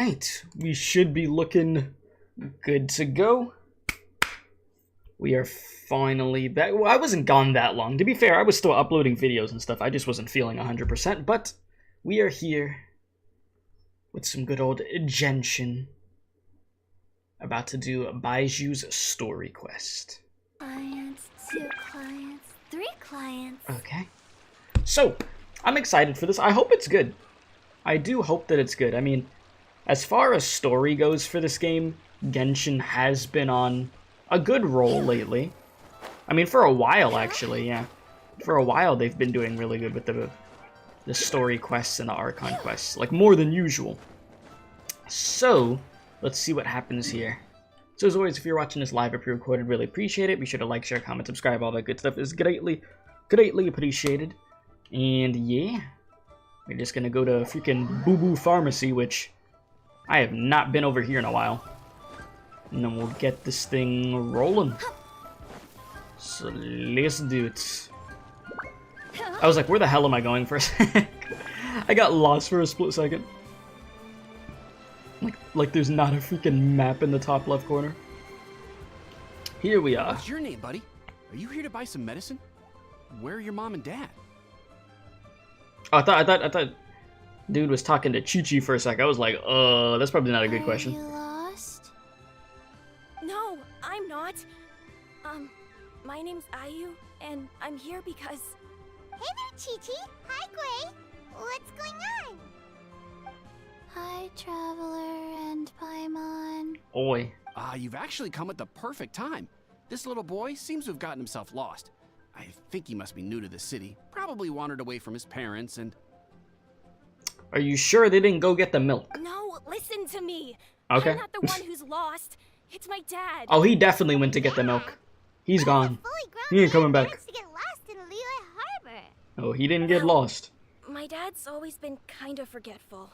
Alright, we should be looking good to go. We are finally back. Well, I wasn't gone that long. To be fair, I was still uploading videos and stuff. I just wasn't feeling 100%, but we are here with some good old Genshin. About to do Baizhu's story quest. Clients, 2 clients, 3 clients. Okay. So, I'm excited for this. I hope it's good. I do hope that it's good. I mean, as far as story goes for this game, Genshin has been on a good roll lately. I mean, for a while, actually, yeah. For a while, they've been doing really good with the story quests and the Archon quests. Like, more than usual. So, let's see what happens here. So, as always, if you're watching this live or pre-recorded, really appreciate it. Be sure to like, share, comment, subscribe. All that good stuff is greatly appreciated. And, yeah. We're just gonna go to freaking Boo Boo Pharmacy, which I have not been over here in a while. And then we'll get this thing rolling. So let's do it. I was like, where the hell am I going for a sec? I got lost for a split second. Like there's not a freaking map in the top left corner. Here we are. What's your name, buddy? Are you here to buy some medicine? Where are your mom and dad? Oh, I thought dude was talking to Chi-Chi for a sec. I was like, that's probably not a good question. Are you lost? No, I'm not. My name's Ayu, and I'm here because... Hey there, Chi-Chi. Hi, Gray. What's going on? Hi, Traveler and Paimon. Oi. You've actually come at the perfect time. This little boy seems to have gotten himself lost. I think he must be new to the city. Probably wandered away from his parents and... Are you sure they didn't go get the milk? No, listen to me. Okay. I'm not the one who's lost. It's my dad. Oh, he definitely went to get the milk. He's gone. He ain't coming back. To get lost in Liyue Harbor. Oh, he didn't get lost. My dad's always been kind of forgetful.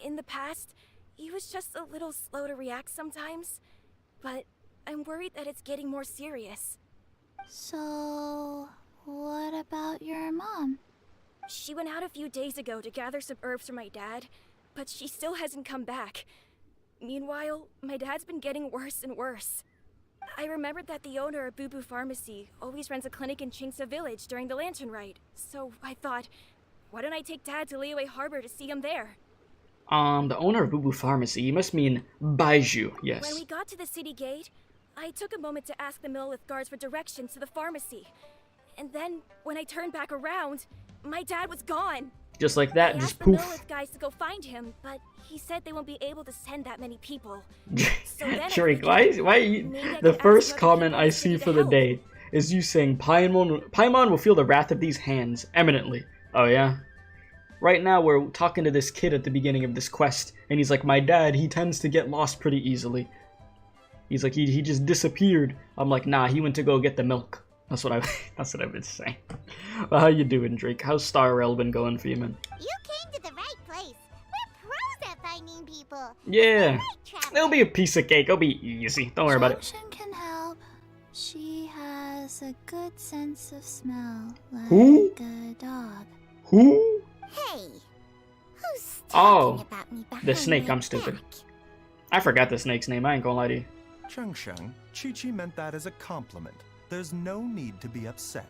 In the past, he was just a little slow to react sometimes. But I'm worried that it's getting more serious. So, what about your mom? She went out a few days ago to gather some herbs for my dad, but she still hasn't come back. Meanwhile, my dad's been getting worse and worse. I remembered that the owner of Boo Boo Pharmacy always runs a clinic in Chingsa Village during the Lantern Rite, so I thought, why don't I take Dad to Liyue Harbor to see him there? The owner of Boo Boo Pharmacy, you must mean Baizhu, yes. When we got to the city gate, I took a moment to ask the Millith guards for directions to the pharmacy. And then, when I turned back around, my dad was gone. Just like that, I just asked the poof. Millith guys to go find him, but he said they won't be able to send that many people. So then I Drake, figured why are you... maybe I The could first ask other comment people I in the see city for to the help. day is you saying Paimon will feel the wrath of these hands eminently. Oh yeah? Right now we're talking to this kid at the beginning of this quest, and he's like, my dad, he tends to get lost pretty easily. He's like, he just disappeared. I'm like, nah, he went to go get the milk. That's what I've been saying. Well, how you doing, Drake? How's Star Rail been going for you, man? You came to the right place. We're pros at finding people. Yeah. Right, Traveler. It'll be a piece of cake. It'll be easy. Don't worry about it. Genshin can help. She has a good sense of smell, like Who? a dog. Who? Hey, who's Oh, talking about me behind the snake. my I'm stupid. back? I forgot the snake's name. I ain't gonna lie to you. Chengsheng, Chi-Chi meant that as a compliment. There's no need to be upset.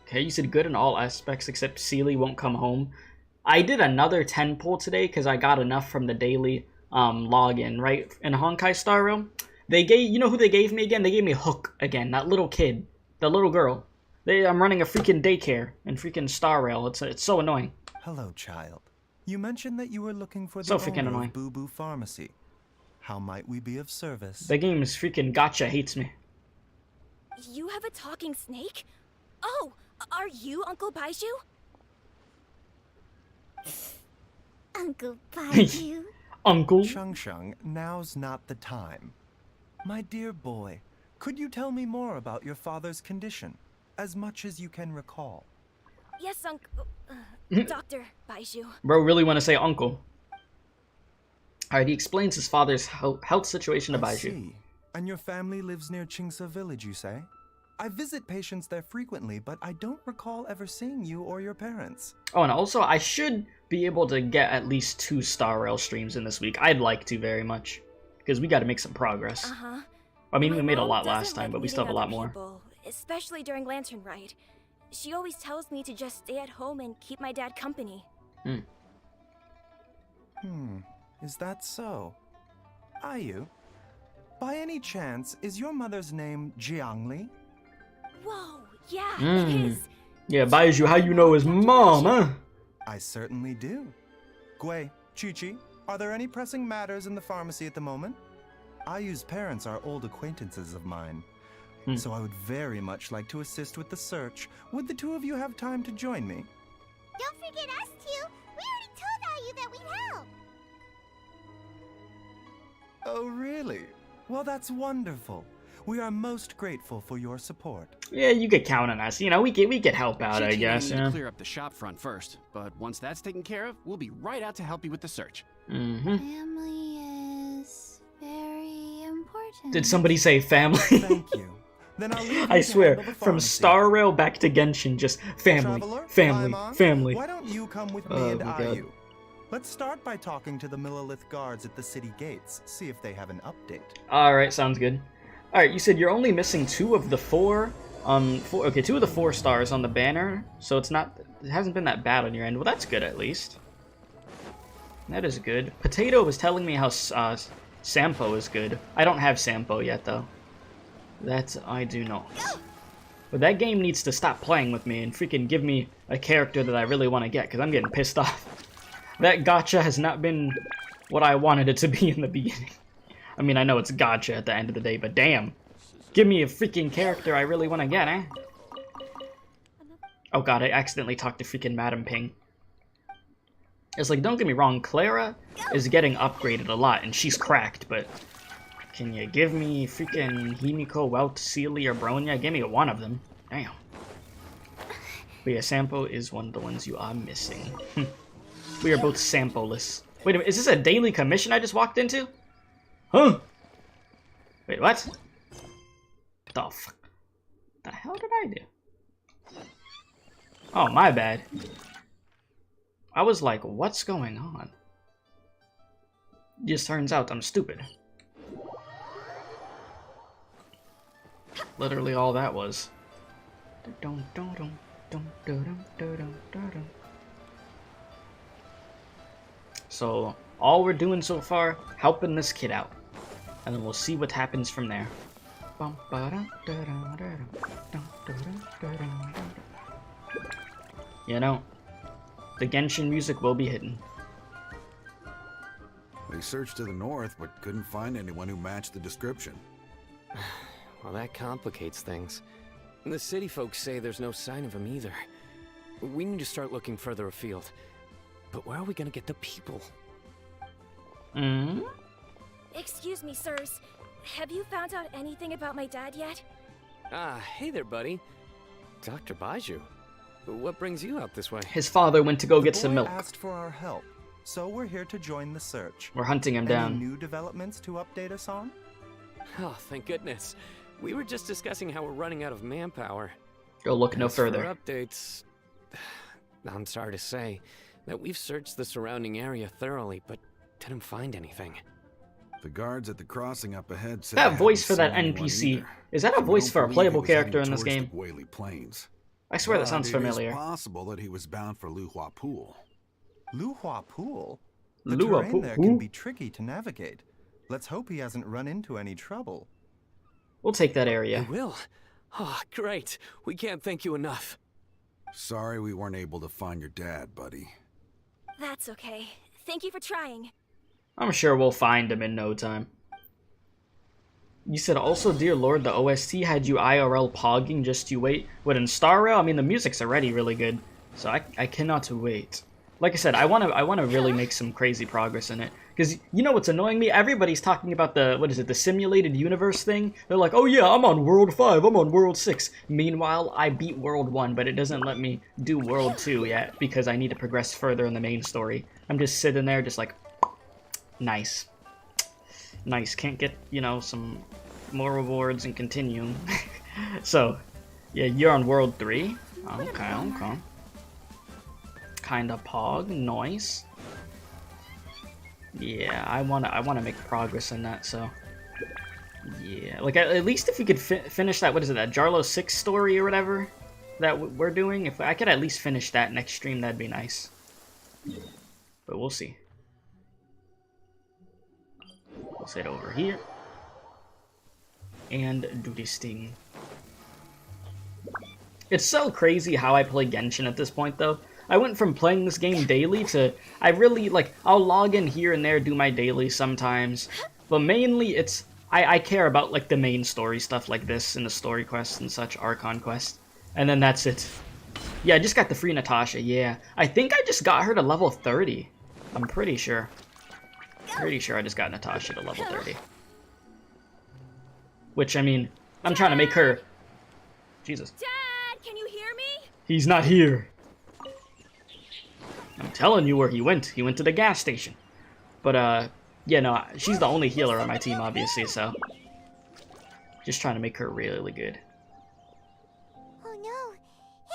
Okay, you said good in all aspects except Sealy won't come home. I did another 10 pull today because I got enough from the daily login, right? In Honkai Star Rail. They gave, you know who they gave me again? They gave me Hook again, that little kid, the little girl. I'm running a freaking daycare in freaking Star Rail. It's so annoying. Hello, child. You mentioned that you were looking for the So freaking owner annoying. of Boo Boo Pharmacy. How might we be of service? The game is freaking gotcha hates me. You have a talking snake? Oh, are you Uncle Baizhu? Uncle Baizhu. Uncle? Chengsheng, now's not the time. My dear boy, could you tell me more about your father's condition? As much as you can recall. Yes, Uncle... Dr. Baizhu. Bro, really want to say uncle. Alright, he explains his father's health situation to I Baizhu. see. And your family lives near Chingsa Village, you say? I visit patients there frequently, but I don't recall ever seeing you or your parents. Oh, and also, I should be able to get at least 2 Star Rail streams in this week. I'd like to very much, because we got to make some progress. Uh-huh. I mean, My we made a mom lot doesn't last time, like but we still have a meeting lot other more. people, especially during Lantern Ride. She always tells me to just stay at home and keep my dad company. Is that so? Ayu, by any chance, is your mother's name Jiangli? Whoa, yeah, it is. Yeah, Baizhu, how you know his mom, huh? I certainly do. Gui, Chi-Chi, are there any pressing matters in the pharmacy at the moment? Ayu's parents are old acquaintances of mine, so I would very much like to assist with the search. Would the two of you have time to join me? Don't forget us two. We already told Ayu that we'd help. Oh, really? Well, that's wonderful. We are most grateful for your support. Yeah, you could count on us. You know, we could help out, I Chi-Chi guess. may need Yeah. to clear up the shop front first, but once that's taken care of, we'll be right out to help you with the search. Family is very important. Did somebody say family? Thank you. Then I'll leave you I to swear, handle the from pharmacy. Star Rail back to Genshin, just family, Traveler, family, Paimon, family. Why don't you come with me Oh, and my God. Ayu? Let's start by talking to the Millilith guards at the city gates, see if they have an update. Alright, sounds good. Alright, you said you're only missing 2 of the 4, 2 of the 4 stars on the banner, so it hasn't been that bad on your end. Well, that's good at least. That is good. Potato was telling me how Sampo is good. I don't have Sampo yet, though. That I do not. But that game needs to stop playing with me and freaking give me a character that I really want to get, because I'm getting pissed off. That gacha has not been what I wanted it to be in the beginning. I mean, I know it's gacha at the end of the day, but damn. Give me a freaking character I really want to get, eh? Oh god, I accidentally talked to freaking Madam Ping. It's like, don't get me wrong, Clara is getting upgraded a lot, and she's cracked, but can you give me freaking Himiko, Welt, Sealy, or Bronya? Give me one of them. Damn. But yeah, Sampo is one of the ones you are missing. We are both Sampo-less. Wait a minute, is this a daily commission I just walked into? Huh? Wait, what? The fuck? The hell did I do? Oh, my bad. I was like, what's going on? Just turns out I'm stupid. Literally all that was. So, all we're doing so far, helping this kid out. And then we'll see what happens from there. You know, the Genshin music will be hidden. We searched to the north, but couldn't find anyone who matched the description. Well, that complicates things. The city folks say there's no sign of him either. We need to start looking further afield. But where are we gonna get the people? Excuse me, sirs. Have you found out anything about my dad yet? Ah, hey there, buddy. Dr. Baizhu. What brings you out this way? His father went to go The get some boy milk. asked for our help, so we're here to join the search. We're hunting him Any down. new developments to update us on? Oh, thank goodness. We were just discussing how we're running out of manpower. Go look no As for further. updates, I'm sorry to say that we've searched the surrounding area thoroughly, but didn't find anything. The guards at the crossing up ahead said That they voice hadn't for that seen anyone NPC, either. is that a We voice don't for a believe playable he was heading character in this towards game? the Whaley Plains. I swear that But sounds It familiar. is possible that he was bound for Luhua Pool. Luhua Pool? The Luhua terrain Pool? there can be tricky to navigate. Let's hope he hasn't run into any trouble. We'll take that area. We will. Oh, great. We can't thank you enough. Sorry we weren't able to find your dad, buddy. That's okay. Thank you for trying. I'm sure we'll find him in no time. You said also, dear lord, the OST had you IRL pogging just you wait. What, in Star Rail? I mean, the music's already really good, so I cannot wait. Like I said, I wanna really make some crazy progress in it. Because you know what's annoying me? Everybody's talking about the simulated universe thing. They're like, oh yeah, I'm on World 5, I'm on World 6. Meanwhile, I beat World 1, but it doesn't let me do World 2 yet, because I need to progress further in the main story. I'm just sitting there, just like, nice. Nice, can't get, you know, some more rewards and continue. So, yeah, you're on World 3? Okay. kind of pog. Nice. Yeah, I wanna make progress in that. So yeah, like at least if we could finish that, what is it, that Jarlo 6 story or whatever that we're doing, if I could at least finish that next stream, that'd be nice. But we'll see. Let's head over here and do this thing. It's so crazy how I play Genshin at this point, though. I went from playing this game daily to, I really, like, I'll log in here and there, do my daily sometimes, but mainly it's, I care about, like, the main story stuff like this, and the story quests and such, Archon quest, and then that's it. Yeah, I just got the free Natasha, yeah. I think I just got her to level 30. I'm pretty sure. Pretty sure I just got Natasha to level 30. Which, I mean, I'm trying to make her... Jesus. Dad, can you hear me? He's not here. I'm telling you where he went. He went to the gas station. But, yeah, no, she's the only healer on my team, obviously, so... Just trying to make her really good. Oh no,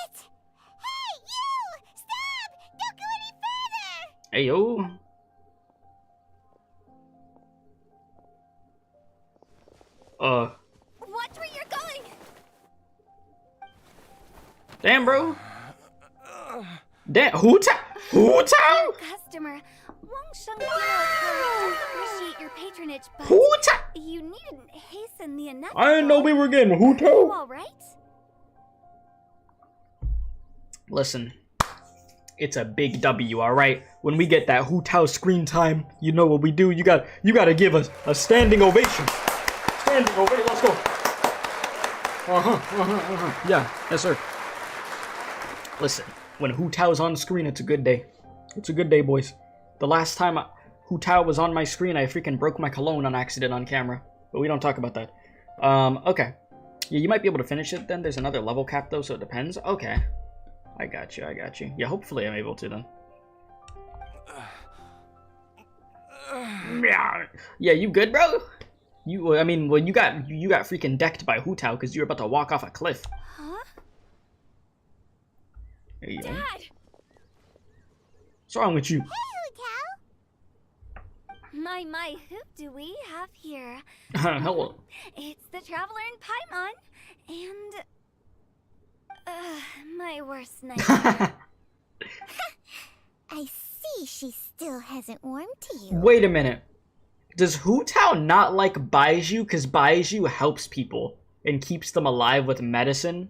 it's... Hey, you! Stop! Don't go any further! Hey, yo. Watch where you're going! Damn, bro. Damn, Hu Tao? Customer, Wang Shengqiao does appreciate your patronage, but Hu Tao? you needn't hasten the inevitable. I didn't know we were getting Hu You Tao. all right? Listen, it's a big W, all right? When we get that Hu Tao screen time, you know what we do. You gotta give us a standing ovation. Standing ovation. Let's go. Yeah, yes, sir. Listen, when Hu Tao's on screen, it's a good day. It's a good day, boys. The last time Hu Tao was on my screen, I freaking broke my cologne on accident on camera. But we don't talk about that. Okay. Yeah, you might be able to finish it then. There's another level cap, though, so it depends. Okay. I got you, I got you. Yeah, hopefully I'm able to, then. Yeah, you good, bro? I mean, well, you got freaking decked by Hu Tao because you were about to walk off a cliff. Huh? There you go. Dad! What's wrong with you? Hey, Hu Tao! My, who do we have here? Hello. It's the Traveler in Paimon, and... my worst nightmare. I see she still hasn't warmed to you. Wait a minute. Does Hu Tao not like Baizhu because Baizhu helps people and keeps them alive with medicine?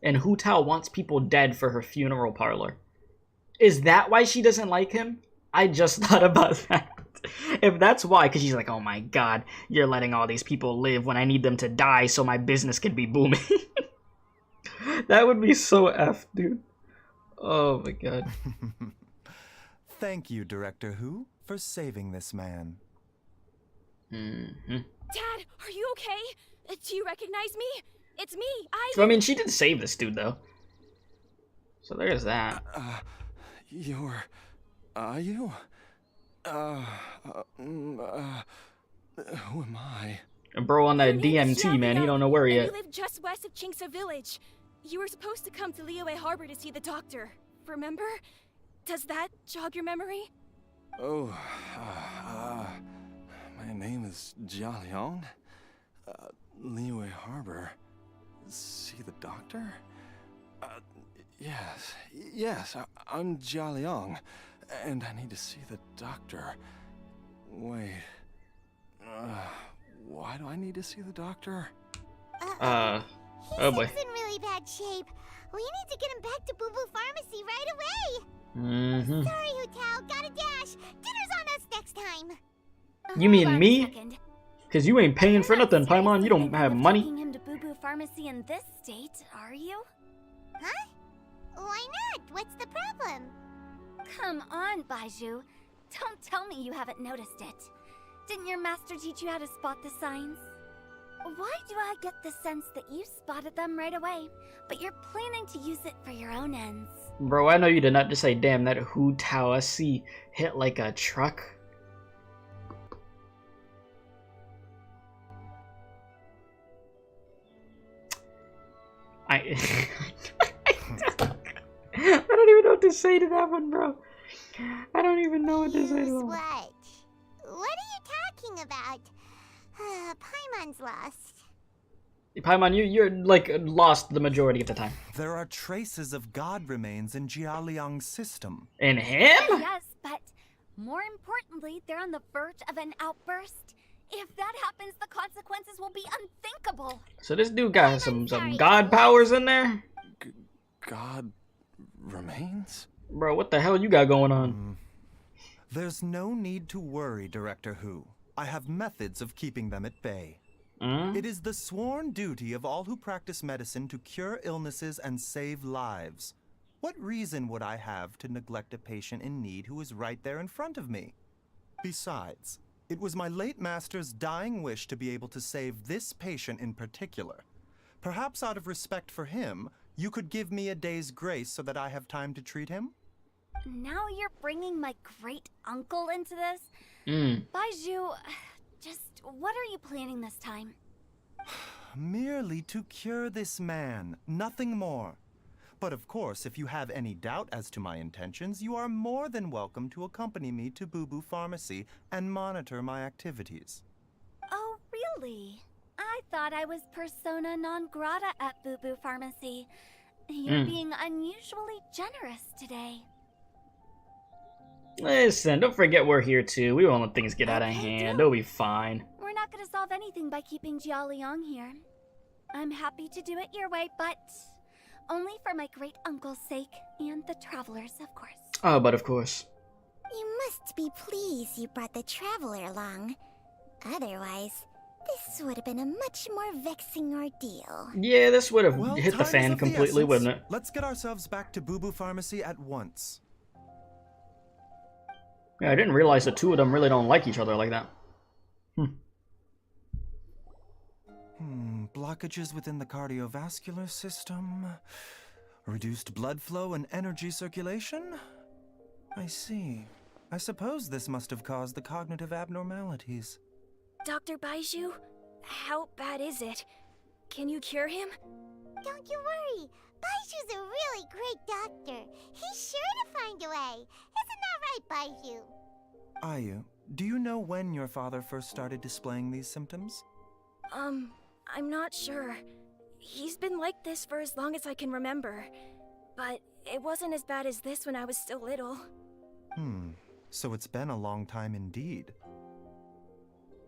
And Hu Tao wants people dead for her funeral parlor. Is that why she doesn't like him? I just thought about that. If that's why, because she's like, oh my god, you're letting all these people live when I need them to die so my business can be booming. That would be so F, dude. Oh my god. Thank you, Director Hu, for saving this man. Dad, are you okay? Do you recognize me? It's me, I mean, she did save this dude, though. So there's that. Are you? Who am I? A bro on that DMT, man, he don't know where yet. You live just west of Chingsa village. You were supposed to come to Liyue Harbor to see the doctor. Remember? Does that jog your memory? Oh, my name is Jia Liang. Liyue Harbor. See the doctor? Yes, I'm Jia Liang, and I need to see the doctor. Wait, why do I need to see the doctor? Oh boy. He's in really bad shape. We need to get him back to Boo Boo Pharmacy right away. Sorry, Hu Tao, gotta dash. Dinner's on us next time. You mean Hold on a me? second. Because you ain't paying for nothing, Paimon. You don't Thinking have of money. taking him to Boo Boo Pharmacy in this state, are you? Huh? Why not? What's the problem? Come on, Baizhu. Don't tell me you haven't noticed it. Didn't your master teach you how to spot the signs? Why do I get the sense that you spotted them right away, but you're planning to use it for your own ends? Bro, I know you did not just say, damn, that Hu Tao I see hit like a truck. I don't even know what to say to that one, bro. I don't even know what to say to him. What? What are you talking about? Paimon's lost. Paimon, you're like lost the majority of the time. There are traces of god remains in Jialiang's system. In him? Yes, but more importantly, they're on the verge of an outburst. If that happens, the consequences will be unthinkable. So this dude got some god powers in there? God remains? Bro, what the hell you got going on? There's no need to worry, Director Who. I have methods of keeping them at bay. It is the sworn duty of all who practice medicine to cure illnesses and save lives. What reason would I have to neglect a patient in need who is right there in front of me? Besides, it was my late master's dying wish to be able to save this patient in particular. Perhaps out of respect for him, you could give me a day's grace so that I have time to treat him? Now you're bringing my great uncle into this? Baizhu, just what are you planning this time? Merely to cure this man, nothing more. But of course, if you have any doubt as to my intentions, you are more than welcome to accompany me to Boo Boo Pharmacy and monitor my activities. Oh, really? I thought I was persona non grata at Boo Boo Pharmacy. You're being unusually generous today. Listen, don't forget we're here too. We won't let things get out of Okay, hand. do. It'll be fine. We're not gonna solve anything by keeping Jialiang here. I'm happy to do it your way, but only for my great uncle's sake and the travelers, of course. Oh, but of course. You must be pleased you brought the traveler along. Otherwise, this would have been a much more vexing ordeal. Yeah, this would have Well, hit the time is fan of the completely, essence. wouldn't it? Let's get ourselves back to Boo Boo Pharmacy at once. Yeah, I didn't realize the two of them really don't like each other like that. Blockages within the cardiovascular system, reduced blood flow and energy circulation? I see. I suppose this must have caused the cognitive abnormalities. Dr. Baizhu, how bad is it? Can you cure him? Don't you worry. Baizhu's a really great doctor. He's sure to find a way. Isn't that right, Baizhu? Ayu, do you know when your father first started displaying these symptoms? I'm not sure. He's been like this for as long as I can remember. But it wasn't as bad as this when I was still little. So it's been a long time indeed.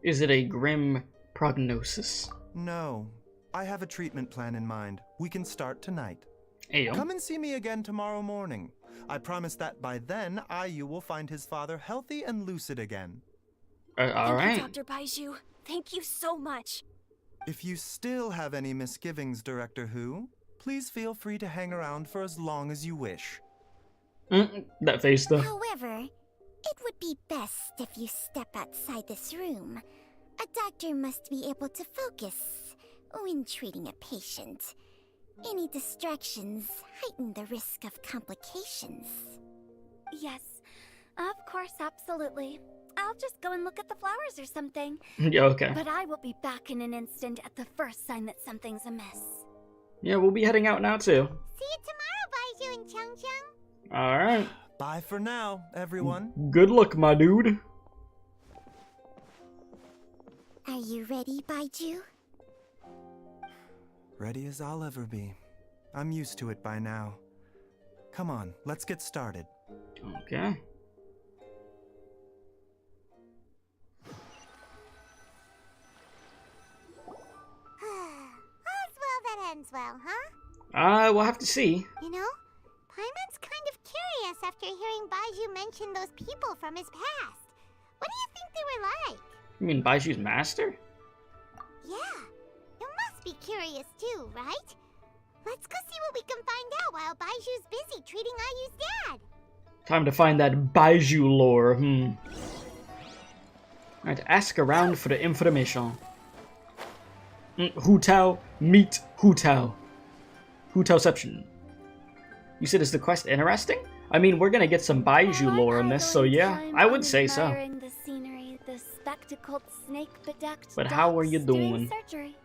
Is it a grim prognosis? No. I have a treatment plan in mind. We can start tonight. Ayo. Come and see me again tomorrow morning. I promise that by then, Ayu will find his father healthy and lucid again. Alright. Thank you, Dr. Baizhu. Thank you so much. If you still have any misgivings, Director Who, please feel free to hang around for as long as you wish. That face though. However, it would be best if you step outside this room. A doctor must be able to focus when treating a patient. Any distractions heighten the risk of complications. Yes, of course, absolutely. I'll just go and look at the flowers or something. Yeah, okay. But I will be back in an instant at the first sign that something's amiss. Yeah, we'll be heading out now too. See you tomorrow, Baizhu and Chung. Alright. Bye for now, everyone. Good luck, my dude. Are you ready, Baizhu? Ready as I'll ever be. I'm used to it by now. Come on, let's get started. Okay. All's well that ends well, huh? We'll have to see. You know, Paimon's kind of curious after hearing Baizhu mention those people from his past. What do you think they were like? You mean Baizhu's master? Yeah, you must be curious too, right? Let's go see what we can find out while Baizhu's busy treating Ayu's dad. Time to find that Baizhu lore, Alright, ask around for the information. Hu Tao, meet Hu Tao. Hu Taoception. You said, is the quest interesting? I mean, we're gonna get some Baizhu lore in this, so yeah, I would say so. The scenery, the spectacled snake bedecked But how are you dogs doing? Surgery.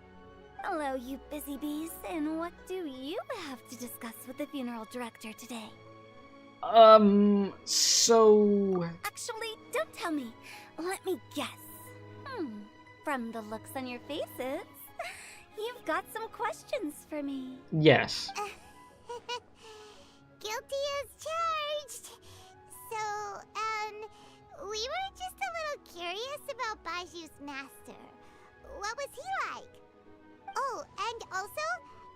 Hello, you busy bees, and what do you have to discuss with the funeral director today? So... Actually, don't tell me. Let me guess. From the looks on your faces, you've got some questions for me. Yes. Guilty as charged. So, we were just a little curious about Baizhu's master. What was he like? Oh, and also,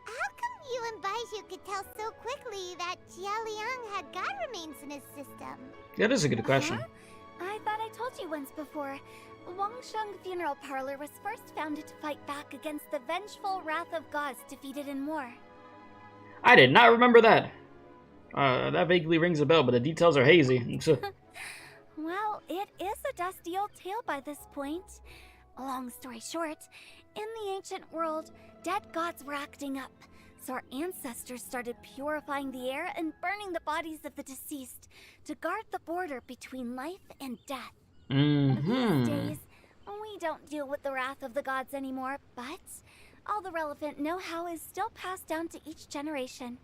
how come you and Baizhu could tell so quickly that Jialiang had god remains in his system? That is a good question. I thought I told you once before. Wangsheng Funeral Parlor was first founded to fight back against the vengeful wrath of gods defeated in war. I did not remember that. That vaguely rings a bell, but the details are hazy. Well, it is a dusty old tale by this point. Long story short, in the ancient world, dead gods were acting up, so our ancestors started purifying the air and burning the bodies of the deceased to guard the border between life and death. These days, we don't deal with the wrath of the gods anymore, but all the relevant know-how is still passed down to each generation,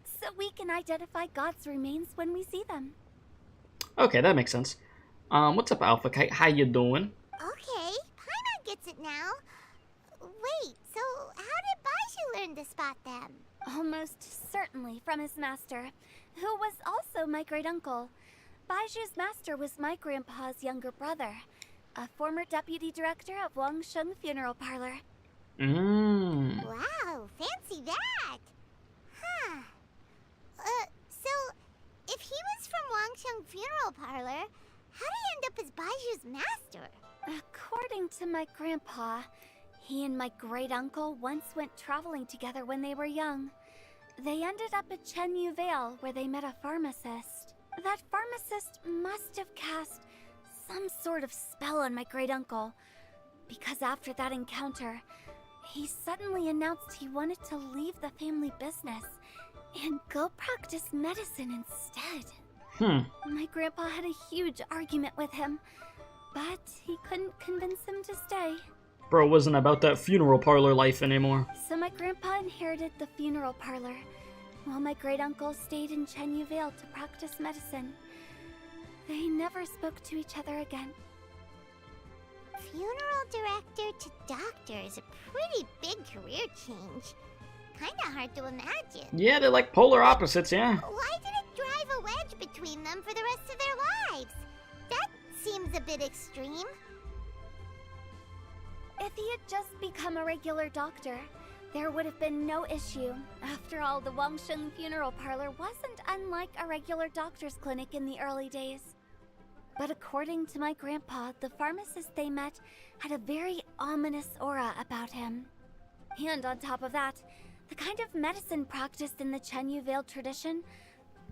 so we can identify gods' remains when we see them. Okay, that makes sense. What's up, Alpha Kite? How you doing? Okay, Paimon gets it now. Wait, so how did Baizhu learn to spot them? Almost certainly from his master, who was also my great-uncle. Baizhu's master was my grandpa's younger brother, a former deputy director of Wangsheng Funeral Parlor. Wow, fancy that! Huh. So, if he was from Wangsheng Funeral Parlor, how did he end up as Baizhu's master? According to my grandpa, he and my great-uncle once went traveling together when they were young. They ended up at Chenyu Vale, where they met a pharmacist. That pharmacist must have cast some sort of spell on my great-uncle, because after that encounter, he suddenly announced he wanted to leave the family business and go practice medicine instead. My grandpa had a huge argument with him, but he couldn't convince him to stay. Bro wasn't about that funeral parlor life anymore. So my grandpa inherited the funeral parlor, while my great-uncle stayed in Chenyu Vale to practice medicine. They never spoke to each other again. Funeral director to doctor is a pretty big career change. Kinda hard to imagine. Yeah, they're like polar opposites, yeah. Why did it drive a wedge between them for the rest of their lives? That seems a bit extreme. If he had just become a regular doctor, there would have been no issue. After all, the Wangsheng Funeral Parlor wasn't unlike a regular doctor's clinic in the early days. But according to my grandpa, the pharmacist they met had a very ominous aura about him. And on top of that, the kind of medicine practiced in the Chenyu Vale tradition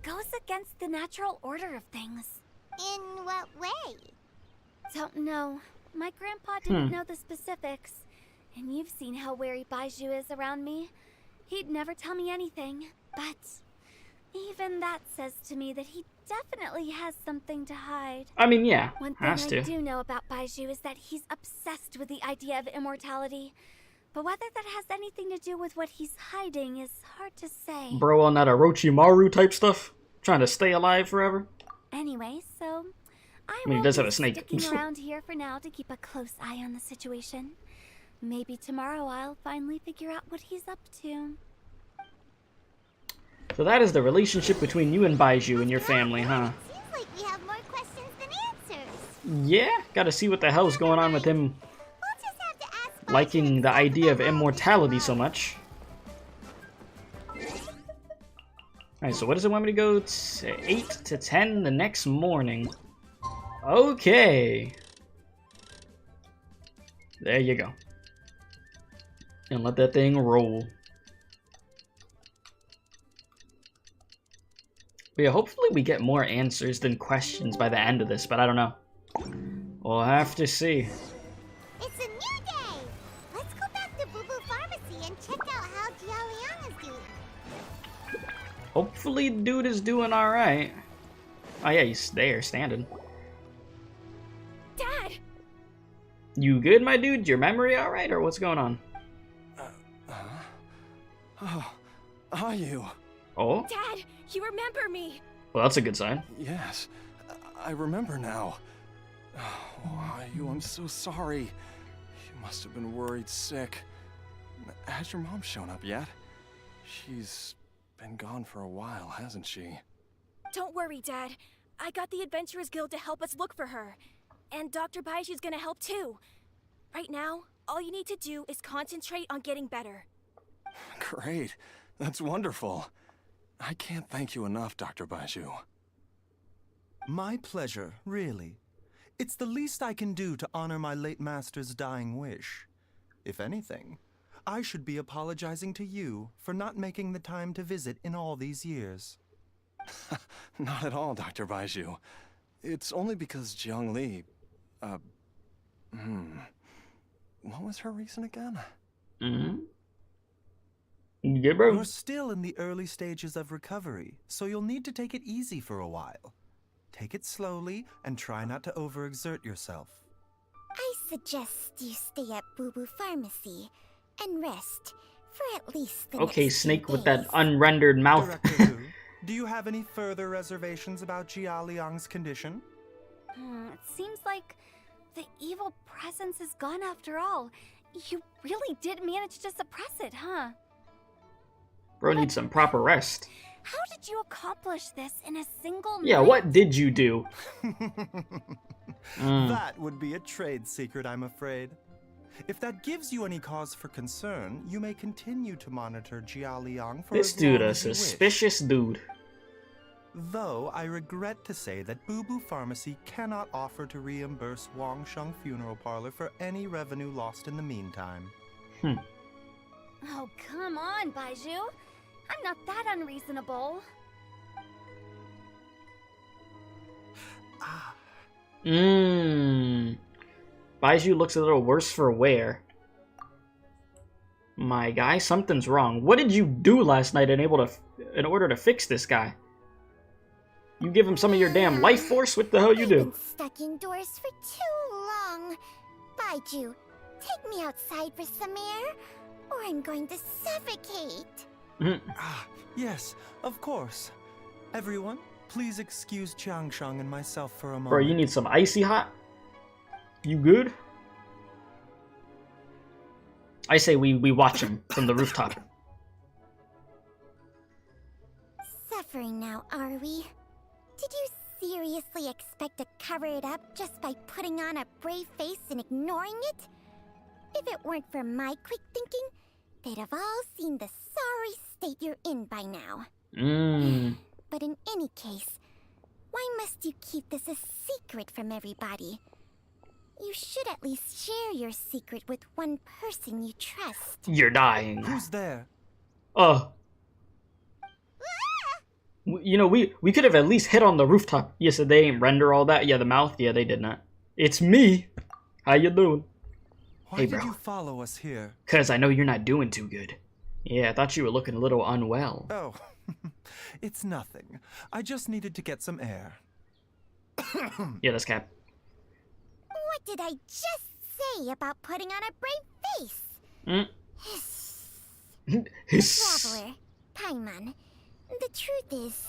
goes against the natural order of things. In what way? Don't know. My grandpa didn't know the specifics. And you've seen how wary Baizhu is around me. He'd never tell me anything. But even that says to me that he definitely has something to hide. I mean, yeah, One thing I do know about Baizhu is that he's obsessed with the idea of immortality. But whether that has anything to do with what he's hiding is hard to say. Bro on that Orochimaru type stuff? Trying to stay alive forever? Anyway, so I mean, he will does be have a snake. sticking around here for now to keep a close eye on the situation. Maybe tomorrow I'll finally figure out what he's up to. So that is the relationship between you and Baizhu and your family, huh? Seems like we have more questions than answers. Yeah, gotta see what the hell's going on with him We'll just have to ask liking the idea of immortality so much. Alright, so what does it want me to go? 8 to 10 the next morning. Okay. There you go. And let that thing roll. But yeah, hopefully we get more answers than questions by the end of this, but I don't know. We'll have to see. It's a new day! Let's go back to Boo Boo Pharmacy and check out how Jialiang is doing. Hopefully dude is doing alright. Oh yeah, he's there, standing. Dad! You good, my dude? Your memory alright, or what's going on? Oh, are you? Oh? Dad, you remember me! Well, that's a good sign. Yes, I remember now. Oh, I'm so sorry. You must have been worried sick. Has your mom shown up yet? She's been gone for a while, hasn't she? Don't worry, Dad. I got the Adventurers Guild to help us look for her. And Dr. Baizhu's gonna help too. Right now, all you need to do is concentrate on getting better. Great. That's wonderful. I can't thank you enough, Dr. Baizhu. My pleasure, really. It's the least I can do to honor my late master's dying wish. If anything, I should be apologizing to you for not making the time to visit in all these years. Not at all, Dr. Baizhu. It's only because Jiang Li... What was her reason again? Yeah, bro. You're still in the early stages of recovery, so you'll need to take it easy for a while. Take it slowly and try not to overexert yourself. I suggest you stay at Boo Boo Pharmacy and rest for at least the Okay, next Snake few with that days. unrendered mouth. Director Wu, do you have any further reservations about Jia Liang's condition? It seems like the evil presence is gone after all. You really did manage to suppress it, huh? Bro needs some proper rest. How did you accomplish this in a single Yeah, night? what did you do? That would be a trade secret, I'm afraid. If that gives you any cause for concern, you may continue to monitor Jia Liang for This as long dude, a as you wish. suspicious dude. Though I regret to say that Boo Boo Pharmacy cannot offer to reimburse Wangsheng Funeral Parlor for any revenue lost in the meantime. Oh, come on, Baizhu. I'm not that unreasonable. Baizhu looks a little worse for wear. My guy, something's wrong. What did you do last night in order to fix this guy? You give him some of your damn life force? What the hell you I've do? been stuck indoors for too long. Baizhu, take me outside for some air, or I'm going to suffocate. Yes, of course. Everyone, please excuse Changsheng and myself for a moment. Bro, you need some icy hot? You good? I say we watch him from the rooftop. Suffering now, are we? Did you seriously expect to cover it up just by putting on a brave face and ignoring it? If it weren't for my quick thinking, they'd have all seen the sorry state you're in by now. But in any case, why must you keep this a secret from everybody? You should at least share your secret with one person you trust. You're dying. Who's there? You know, we could have at least hit on the rooftop. You said they ain't render all that? Yeah, the mouth? Yeah, they did not. It's me. How you doing? Why Hey, did bro. you follow us here? 'Cause I know you're not doing too good. Yeah, I thought you were looking a little unwell. Oh, it's nothing. I just needed to get some air. Yeah, that's Cap. What did I just say about putting on a brave face? Traveler, Paimon, the truth is,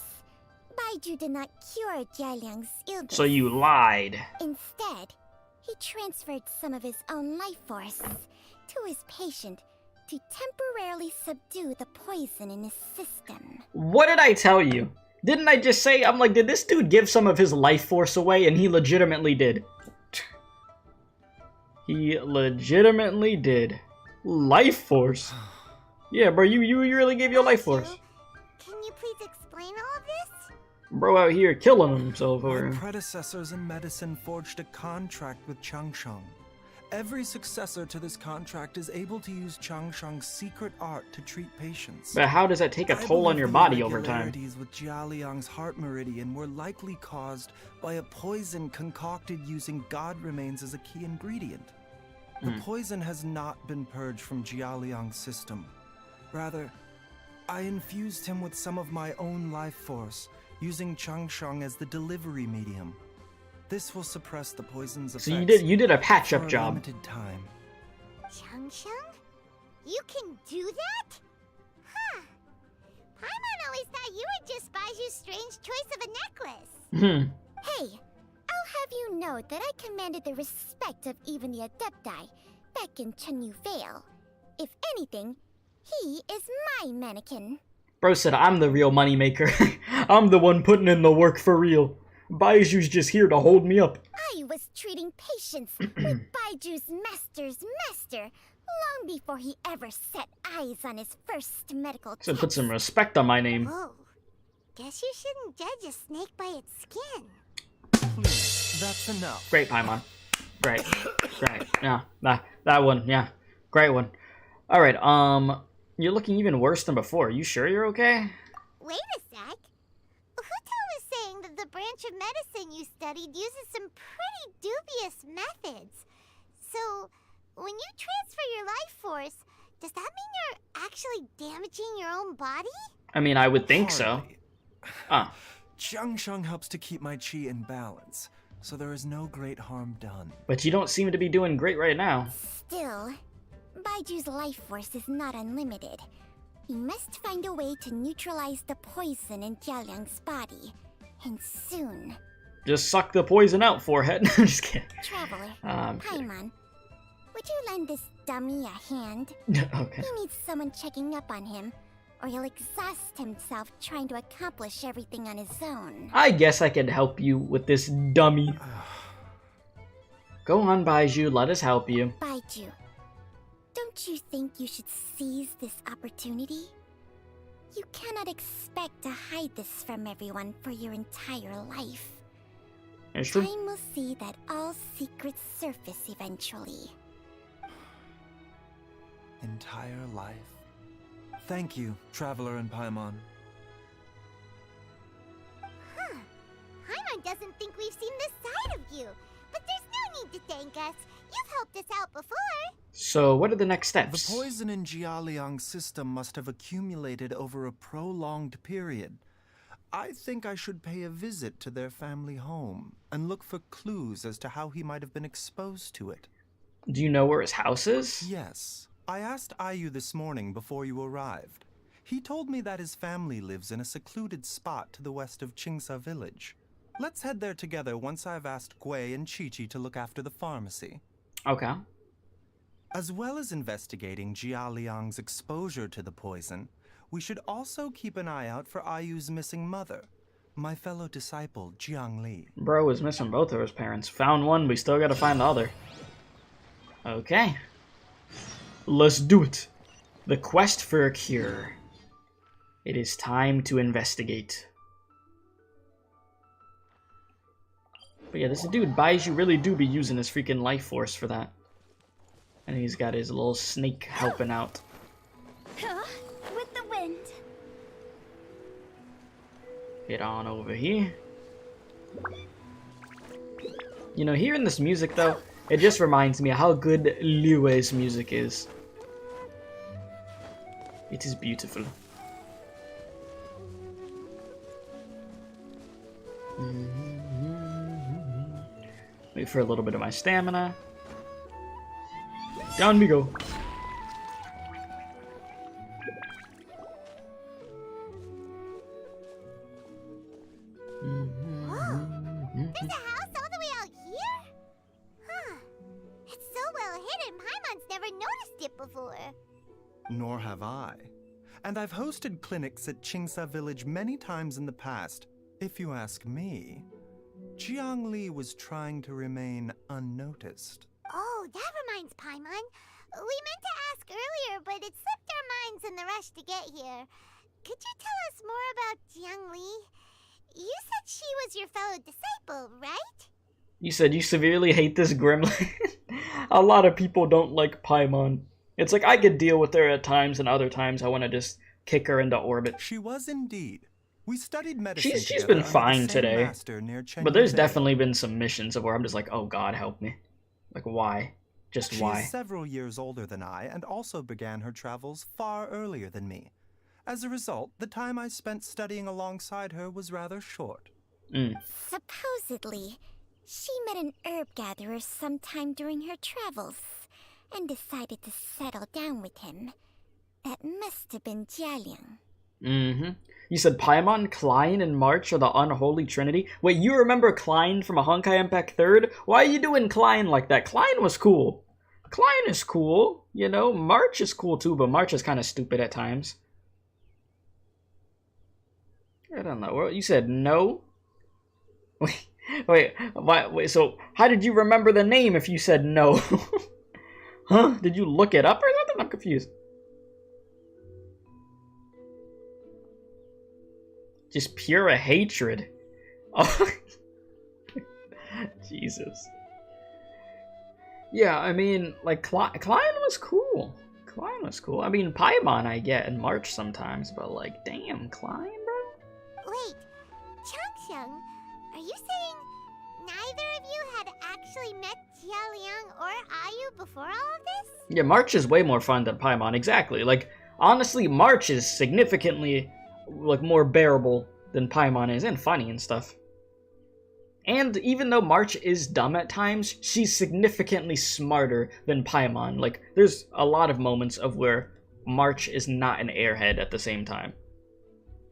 Baizhu did not cure Jialiang's illness. So you lied. Instead, he transferred some of his own life force to his patient to temporarily subdue the poison in his system. What did I tell you? Didn't I just say, I'm like, did this dude give some of his life force away? And he legitimately did. He legitimately did. Life force? Yeah, bro, you really gave your life force. Can you please explain all of this? Bro out here killing himself My over. predecessors in medicine forged a contract with Changsheng. Every successor to this contract is able to use Changsheng's secret art to treat patients. But how does that take a I toll on believe your the body over time? irregularities with Jialiang's heart meridian were likely caused by a poison concocted using god remains as a key ingredient. The poison has not been purged from Jialiang's system. Rather, I infused him with some of my own life force, using Changsheng as the delivery medium. This will suppress the poison's effects. So you did a patch-up for a job. limited time. Changsheng? You can do that? Huh. Paimon always thought you were just Baizhu's strange choice of a necklace. Hey, I'll have you know that I commanded the respect of even the adepti back in Chenyu Vale. If anything, he is my mannequin. Bro said I'm the real moneymaker. I'm the one putting in the work for real. Baizhu's just here to hold me up. I was treating patients with Baiju's master's master long before he ever set eyes on his first medical So test. put some respect on my name. Whoa. Guess you shouldn't judge a snake by its skin. Please, that's enough. Great, Paimon. Great. Yeah, that one, yeah. Great one. Alright, you're looking even worse than before. You sure you're okay? Wait a sec. Huto was saying that the branch of medicine you studied uses some pretty dubious methods. So, when you transfer your life force, does that mean you're actually damaging your own body? I mean, I would think so. Hardly. Jiangsheng helps to keep my chi in balance, so there is no great harm done. But you don't seem to be doing great right now. Still, Baiju's life force is not unlimited. We must find a way to neutralize the poison in Jialiang's body. And soon. Just suck the poison out, forehead. I'm just kidding. Traveler, Paimon, would you lend this dummy a hand? Okay. He needs someone checking up on him, or he'll exhaust himself trying to accomplish everything on his own. I guess I can help you with this dummy. Go on, Baizhu. Let us help you. Baizhu, don't you think you should seize this opportunity? You cannot expect to hide this from everyone for your entire life. It's true. Time will see that all secrets surface eventually. Entire life. Thank you, Traveler and Paimon. Huh. Paimon doesn't think we've seen this side of you. But there's no need to thank us. You've helped us out before. So, what are the next The steps? poison in Jialiang's system must have accumulated over a prolonged period. I think I should pay a visit to their family home and look for clues as to how he might have been exposed to it. Do you know where his house is? Yes. I asked Ayu this morning before you arrived. He told me that his family lives in a secluded spot to the west of Qingsa village. Let's head there together once I've asked Gui and Chi-Chi to look after the pharmacy. Okay. As well as investigating Jialiang's exposure to the poison, we should also keep an eye out for Ayu's missing mother, my fellow disciple, Jiang Li. Bro was missing both of his parents. Found one, we still gotta find the other. Okay. Let's do it. The quest for a cure. It is time to investigate. But yeah, this dude, Baizhu, really do be using his freaking life force for that. And he's got his little snake helping out. With the wind. Get on over here. You know, hearing this music though, it just reminds me how good Liue's music is. It is beautiful. Wait for a little bit of my stamina. Down we go. There's a house all the way out here? Huh. It's so well hidden, Paimon's never noticed it before. Nor have I. And I've hosted clinics at Qingsa village many times in the past. If you ask me, Jiang Li was trying to remain unnoticed. Oh, that reminds Paimon. We meant to ask earlier, but it slipped our minds in the rush to get here. Could you tell us more about Jiang Li? You said she was your fellow disciple, right? You said you severely hate this gremlin. A lot of people don't like Paimon. It's like I could deal with her at times, and other times I want to just kick her into orbit. She was indeed. We studied medicine. She's together been under the fine same today. master near But there's Chenyu Vale. definitely been some missions of where I'm just like, oh God, help me. Like, why? Just She why? is several years older than I and also began her travels far earlier than me. As a result, the time I spent studying alongside her was rather short. Supposedly, she met an herb gatherer sometime during her travels and decided to settle down with him. That must have been Jialiang. Mm-hmm. You said Paimon, Klein, and March are the unholy trinity? Wait, you remember Klein from a Honkai Impact 3rd? Why are you doing Klein like that? Klein was cool. Klein is cool, you know? March is cool too, but March is kind of stupid at times. I don't know. You said no? Wait, so how did you remember the name if you said no? Huh? Did you look it up or something? I'm confused. Just pure hatred. Oh. Jesus. Yeah, I mean, like, Klein was cool. Klein was cool. I mean, Paimon I get in March sometimes, but, like, damn, Klein, bro? Wait, Changsheng, are you saying neither of you had actually met Jialiang or Ayu before all of this? Yeah, March is way more fun than Paimon, exactly. Like, honestly, March is significantly, like, more bearable than Paimon is, and funny and stuff. And even though March is dumb at times, she's significantly smarter than Paimon. Like, there's a lot of moments of where March is not an airhead at the same time.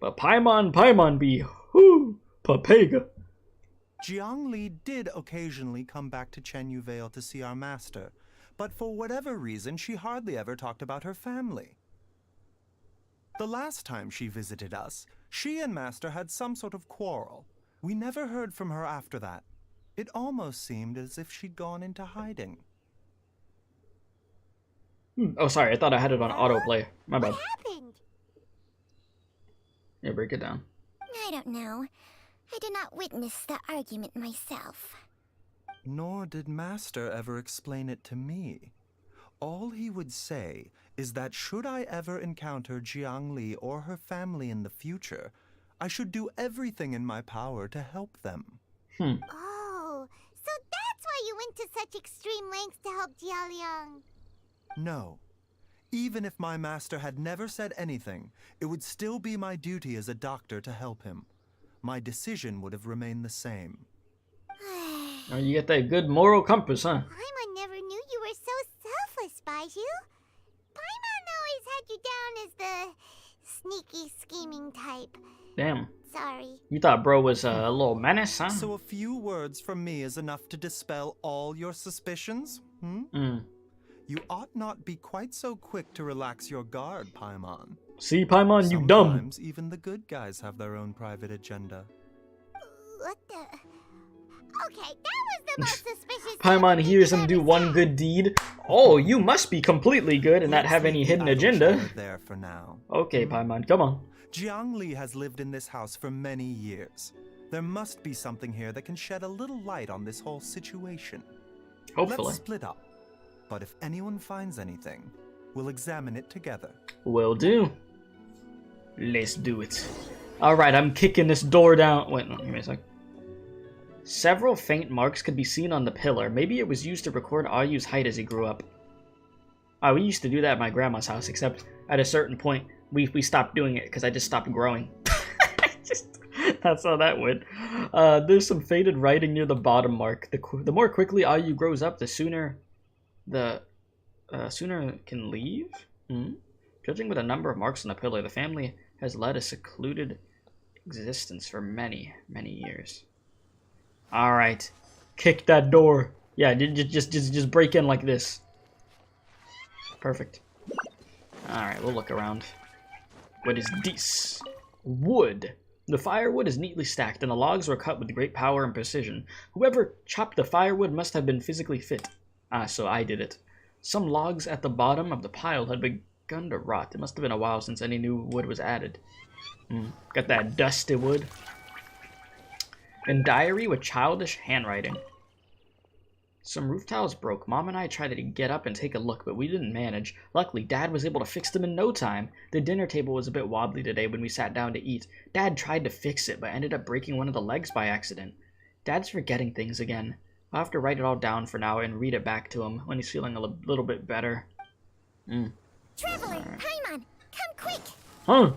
But Paimon be, whoo, Papega. Jiangli did occasionally come back to Chenyu Vale to see our master, but for whatever reason, she hardly ever talked about her family. The last time she visited us, she and Master had some sort of quarrel. We never heard from her after that. It almost seemed as if she'd gone into hiding. Oh, sorry, I thought I had it on autoplay. My bad. What happened? Yeah, break it down. I don't know. I did not witness the argument myself. Nor did Master ever explain it to me. All he would say is that should I ever encounter Jiangli or her family in the future, I should do everything in my power to help them. Oh, so that's why you went to such extreme lengths to help Jialiang. No. Even if my master had never said anything, it would still be my duty as a doctor to help him. My decision would have remained the same. Oh, you get that good moral compass, huh? Paimon never knew you were so selfless, Baizhu. Paimon always had you down as the sneaky, scheming type. Damn. Sorry. You thought bro was a little menace, huh? So a few words from me is enough to dispel all your suspicions? You ought not be quite so quick to relax your guard, Paimon. See, Paimon, you dumb. Sometimes even the good guys have their own private agenda. What the... Okay, that was the most suspicious... Paimon hears him do one good deed. Oh, you must be completely good and not have any hidden agenda. There for now. Okay, Paimon, come on. Jiangli has lived in this house for many years. There must be something here that can shed a little light on this whole situation. Hopefully. Let's split up. But if anyone finds anything, we'll examine it together. Will do. Let's do it. Alright, I'm kicking this door down. Wait, no, give me a sec. Several faint marks could be seen on the pillar. Maybe it was used to record Ayu's height as he grew up. We used to do that at my grandma's house, except at a certain point, we stopped doing it because I just stopped growing. That's how that went. There's some faded writing near the bottom mark. The more quickly Ayu grows up, the sooner can leave? Judging by the number of marks on the pillar, the family has led a secluded existence for many, many years. Alright. Kick that door. Yeah, just break in like this. Perfect. Alright, we'll look around. What is this? Wood. The firewood is neatly stacked, and the logs were cut with great power and precision. Whoever chopped the firewood must have been physically fit. So I did it. Some logs at the bottom of the pile had begun to rot. It must have been a while since any new wood was added. Got that dusty wood. And diary with childish handwriting. Some roof tiles broke. Mom and I tried to get up and take a look, but we didn't manage. Luckily, Dad was able to fix them in no time. The dinner table was a bit wobbly today when we sat down to eat. Dad tried to fix it, but ended up breaking one of the legs by accident. Dad's forgetting things again. I'll have to write it all down for now and read it back to him when he's feeling a little bit better. Traveler, Paimon, come quick! Huh?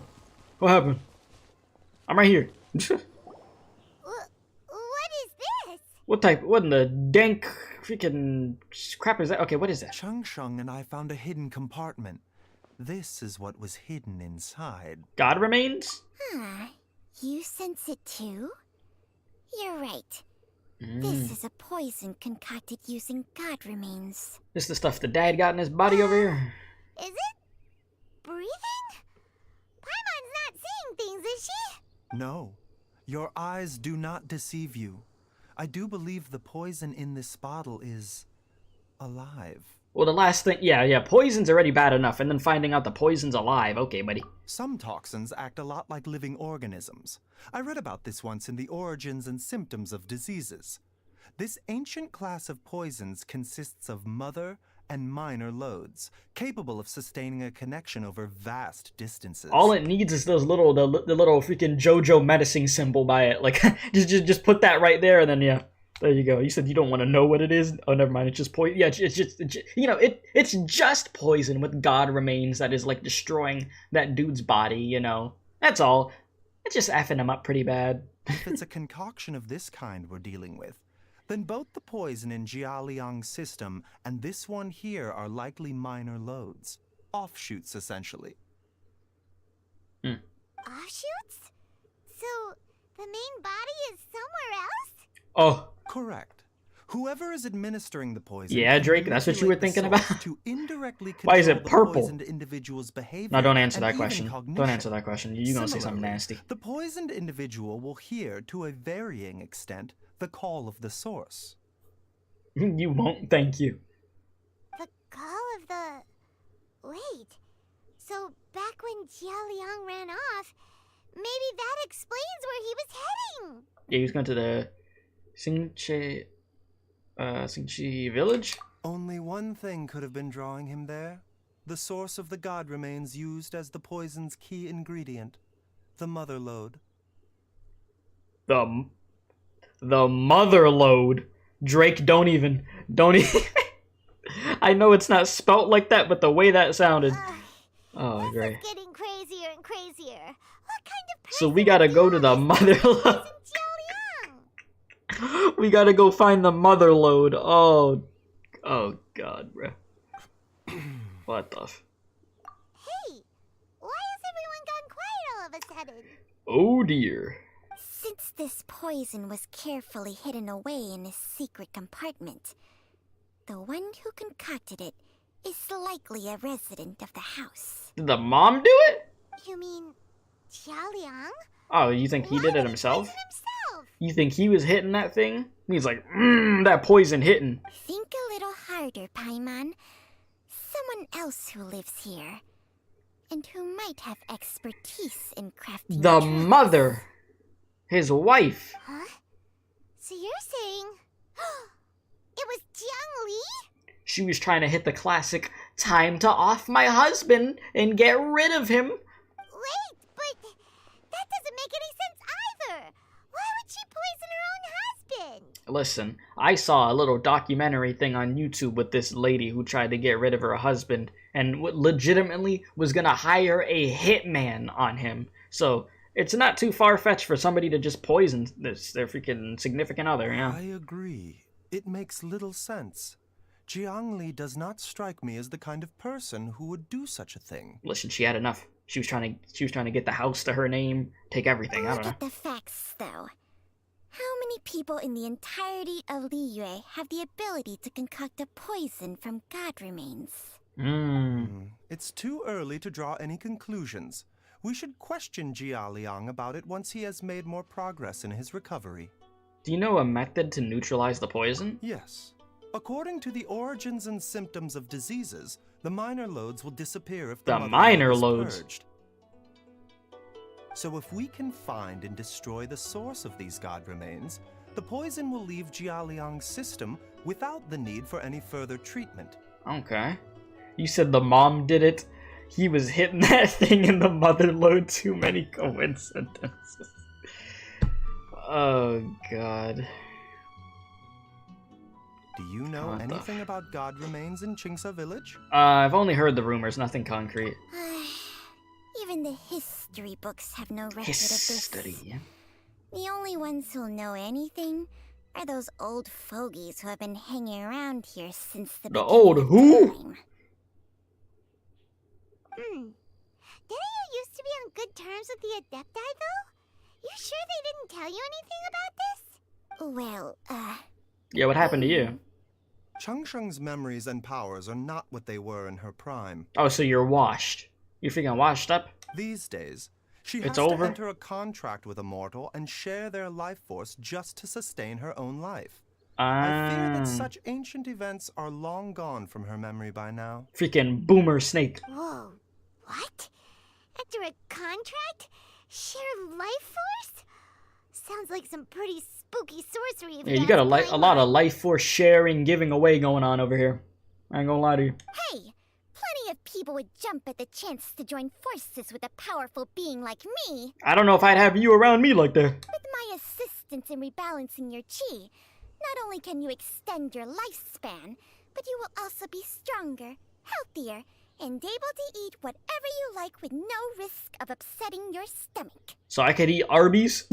What happened? I'm right here. What is this? What in the dank freaking crap is that? Okay, what is that? Changsheng and I found a hidden compartment. This is what was hidden inside. God remains? You sense it too? You're right. This is a poison concocted using God remains. This is the stuff the dad got in his body over here. Is it? Breathing? Paimon's not seeing things, is she? No, your eyes do not deceive you. I do believe the poison in this bottle is alive. Well, the last thing, yeah, poison's already bad enough, and then finding out the poison's alive. Okay, buddy. Some toxins act a lot like living organisms. I read about this once in The Origins and Symptoms of Diseases. This ancient class of poisons consists of mother and minor loads, capable of sustaining a connection over vast distances. All it needs is those little, the little freaking JoJo medicine symbol by it. Like, just put that right there, and then yeah. There you go. You said you don't want to know what it is. Oh, never mind. It's just poison. Yeah, it's just you know, it's just poison with God remains that is like destroying that dude's body. You know, that's all. It's just effing him up pretty bad. If it's a concoction of this kind we're dealing with, then both the poison in Jialiang's system and this one here are likely minor loads, offshoots essentially. Offshoots? So the main body is somewhere else? Oh. Correct. Whoever is administering the poison. Yeah, Drake, that's what you were thinking about? To indirectly Why is it control the purple? poisoned individual's behavior. No, don't answer and that even question. cognition. Don't answer that question. You're gonna say something Similarly, nasty. The poisoned individual will hear, to a varying extent, the call of the source. You won't, thank you. The call of the... Wait. So back when Jialiang ran off, maybe that explains where he was heading. Yeah, he was going to the Xingqi village? Only one thing could have been drawing him there. The source of the god remains used as the poison's key ingredient. The mother lode. The mother load. Drake, don't even. I know it's not spelt like that, but the way that sounded. Oh, great. This is getting crazier and crazier. What kind of So we gotta go to the mother load. We gotta go find the mother load. Oh god, bro. What the Hey, why has everyone gone quiet all of a sudden? Oh dear. Since this poison was carefully hidden away in a secret compartment, the one who concocted it is likely a resident of the house. Did the mom do it? You mean Jialiang? Oh, you think he Why did it would himself? poison himself? You think he was hitting that thing? He's like, that poison hitting. Think a little harder, Paimon. Someone else who lives here, and who might have expertise in crafting The drugs. mother. His wife. Huh? So you're saying it was Jiang Li? She was trying to hit the classic time to off my husband and get rid of him. Wait, but that doesn't make any sense either. Why would she poison her own husband? Listen, I saw a little documentary thing on YouTube with this lady who tried to get rid of her husband and legitimately was gonna hire a hitman on him. So it's not too far-fetched for somebody to just poison their freaking significant other, yeah. I agree. It makes little sense. Jiang Li does not strike me as the kind of person who would do such a thing. Listen, she had enough. She was trying to get the house to her name, take everything. I don't Look know. at the facts, though. How many people in the entirety of Liyue have the ability to concoct a poison from god remains? It's too early to draw any conclusions. We should question Jialiang about it once he has made more progress in his recovery. Do you know a method to neutralize the poison? Yes. According to the origins and symptoms of diseases, the minor loads will disappear if the mother minor lode is loads. purged. So if we can find and destroy the source of these god remains, the poison will leave Jialiang's system without the need for any further treatment. Okay. You said the mom did it. He was hitting that thing in the mother load. Too many coincidences. Oh, God. Do you know What the anything about god remains in Qingsa village? I've only heard the rumors, nothing concrete. Even the history books have no record of History. this. The only ones who'll know anything are those old fogies who have been hanging around here since the The beginning old of who? time. Didn't you used to be on good terms with the adepti, though? You sure they didn't tell you anything about this? Well, Yeah, what happened to you? Changsheng's memories and powers are not what they were in her prime. Oh, so you're washed. You're freaking washed up? These days, she It's has over? to enter a contract with a mortal and share their life force just to sustain her own life. I fear that such ancient events are long gone from her memory by now. Freaking boomer snake. whoa, what? Enter a contract? Share life force? Sounds like some pretty spooky sorcery. If Yeah, you got a lot Paimon. of life force sharing, giving away going on over here. I ain't gonna lie to you. Hey, plenty of people would jump at the chance to join forces with a powerful being like me. I don't know if I'd have you around me like that. With my assistance in rebalancing your chi, not only can you extend your lifespan, but you will also be stronger, healthier, and able to eat whatever you like with no risk of upsetting your stomach. So I could eat Arby's?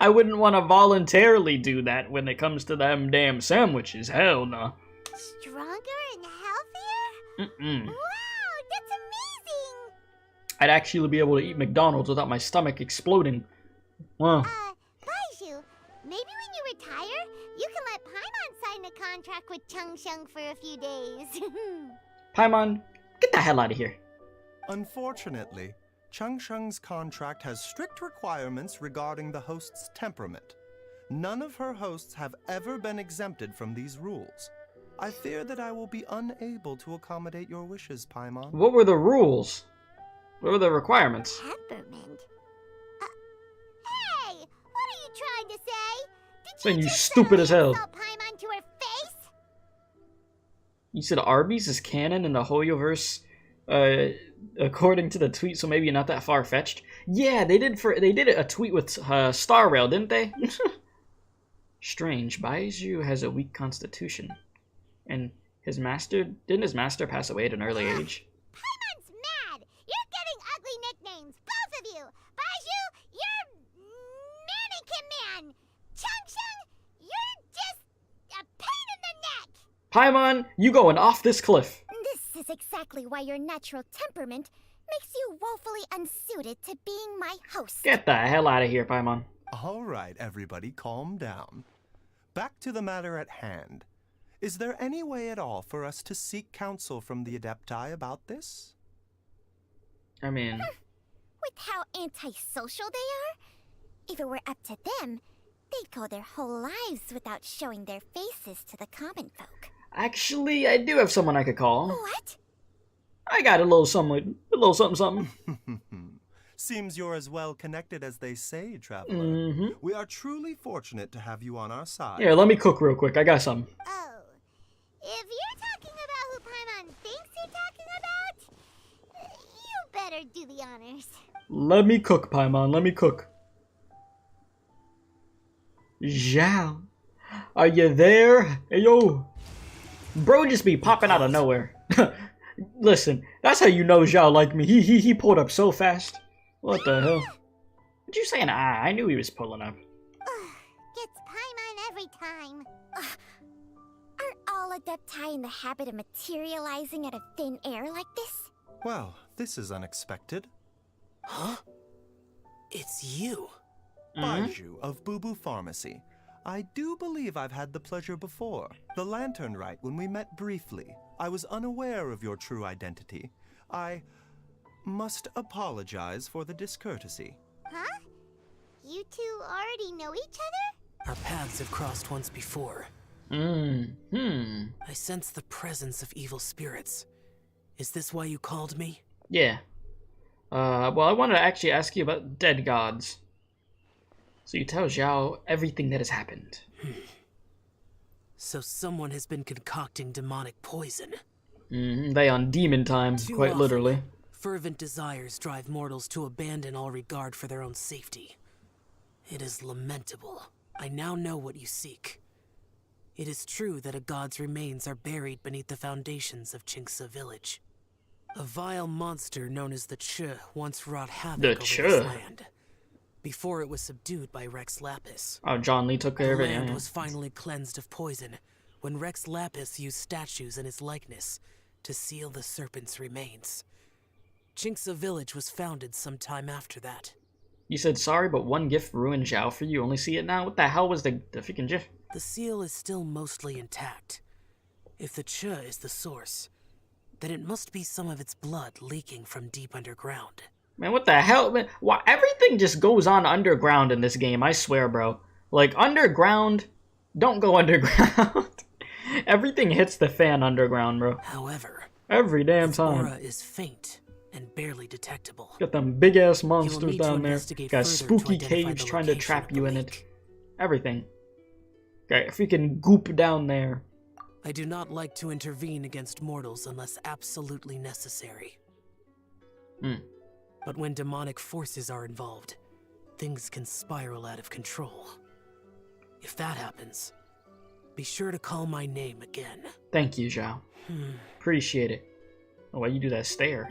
I wouldn't want to voluntarily do that when it comes to them damn sandwiches. Hell no. Stronger and healthier? Mm-mm. Wow, that's amazing! I'd actually be able to eat McDonald's without my stomach exploding. Wow. Baizhu, maybe when you retire, you can let Paimon sign a contract with Changsheng for a few days. Paimon, get the hell out of here. Unfortunately, Changsheng's contract has strict requirements regarding the host's temperament. None of her hosts have ever been exempted from these rules. I fear that I will be unable to accommodate your wishes, Paimon. What were the rules? What were the requirements? Temperament? Hey, what are you trying to say? Did Saying you just stupid as hell. insult Paimon to her face? You said Arby's is canon in the hoyoverse, according to the tweet, so maybe you're not that far-fetched. Yeah, they did a tweet with Star Rail, didn't they? Strange. Baizhu has a weak constitution. And didn't his master pass away at an early age? Paimon's mad! You're getting ugly nicknames, both of you! Baizhu, you're Mannequin Man! Changsheng, you're just a pain in the neck! Paimon, you going off this cliff. This is exactly why your natural temperament makes you woefully unsuited to being my host. Get the hell out of here, Paimon. All right, everybody, calm down. Back to the matter at hand. Is there any way at all for us to seek counsel from the adepti about this? I mean... With how antisocial they are? If it were up to them, they'd go their whole lives without showing their faces to the common folk. Actually, I do have someone I could call. What? I got a little something, something. Seems you're as well connected as they say, traveler. Mm-hmm. We are truly fortunate to have you on our side. Here, let me cook real quick. I got some. Oh, if you're talking about who Paimon thinks you're talking about, you better do the honors. Let me cook, Paimon. Let me cook. Zhao, are you there? Hey, yo. Bro just be popping out of nowhere. Listen, that's how you know Zhao liked me. He pulled up so fast. What the hell? What you saying? I knew he was pulling up. Gets Paimon every time. Aren't all adepti in the habit of materializing out of thin air like this? Well, this is unexpected. Huh? It's you. Baizhu of Boo Boo Pharmacy. I do believe I've had the pleasure before. The Lantern Rite when we met briefly. I was unaware of your true identity. I must apologize for the discourtesy. Huh? You two already know each other? Our paths have crossed once before. I sense the presence of evil spirits. Is this why you called me? Yeah. Well, I wanted to actually ask you about dead gods. So you tell Zhao everything that has happened. So someone has been concocting demonic poison. They on demon time, Too quite often, literally. Fervent desires drive mortals to abandon all regard for their own safety. It is lamentable. I now know what you seek. It is true that a god's remains are buried beneath the foundations of Qingce village. A vile monster known as the Che once wrought havoc over this land. Before it was subdued by Rex Lapis. Oh, John Lee took care of it. The land was finally cleansed of poison when Rex Lapis used statues in its likeness to seal the serpent's remains. Jinxa village was founded some time after that. You said sorry, but one gift ruined Zhao for you. Only see it now? What the hell was the freaking GIF? The seal is still mostly intact. If the Cha is the source, then it must be some of its blood leaking from deep underground. Man, what the hell? Man, why, everything just goes on underground in this game, I swear, bro. Like, underground, don't go underground. Everything hits the fan underground, bro. However, every damn its time. aura is faint and barely detectable. Got them big-ass You will monsters need to down there. investigate Got further to spooky identify caves the trying to location trap of you the in lake. it. Everything. Got a freaking goop down there. I do not like to intervene against mortals unless absolutely necessary. But when demonic forces are involved, things can spiral out of control. If that happens, be sure to call my name again. Thank you, Zhao. Appreciate it. Oh, why you do that stare?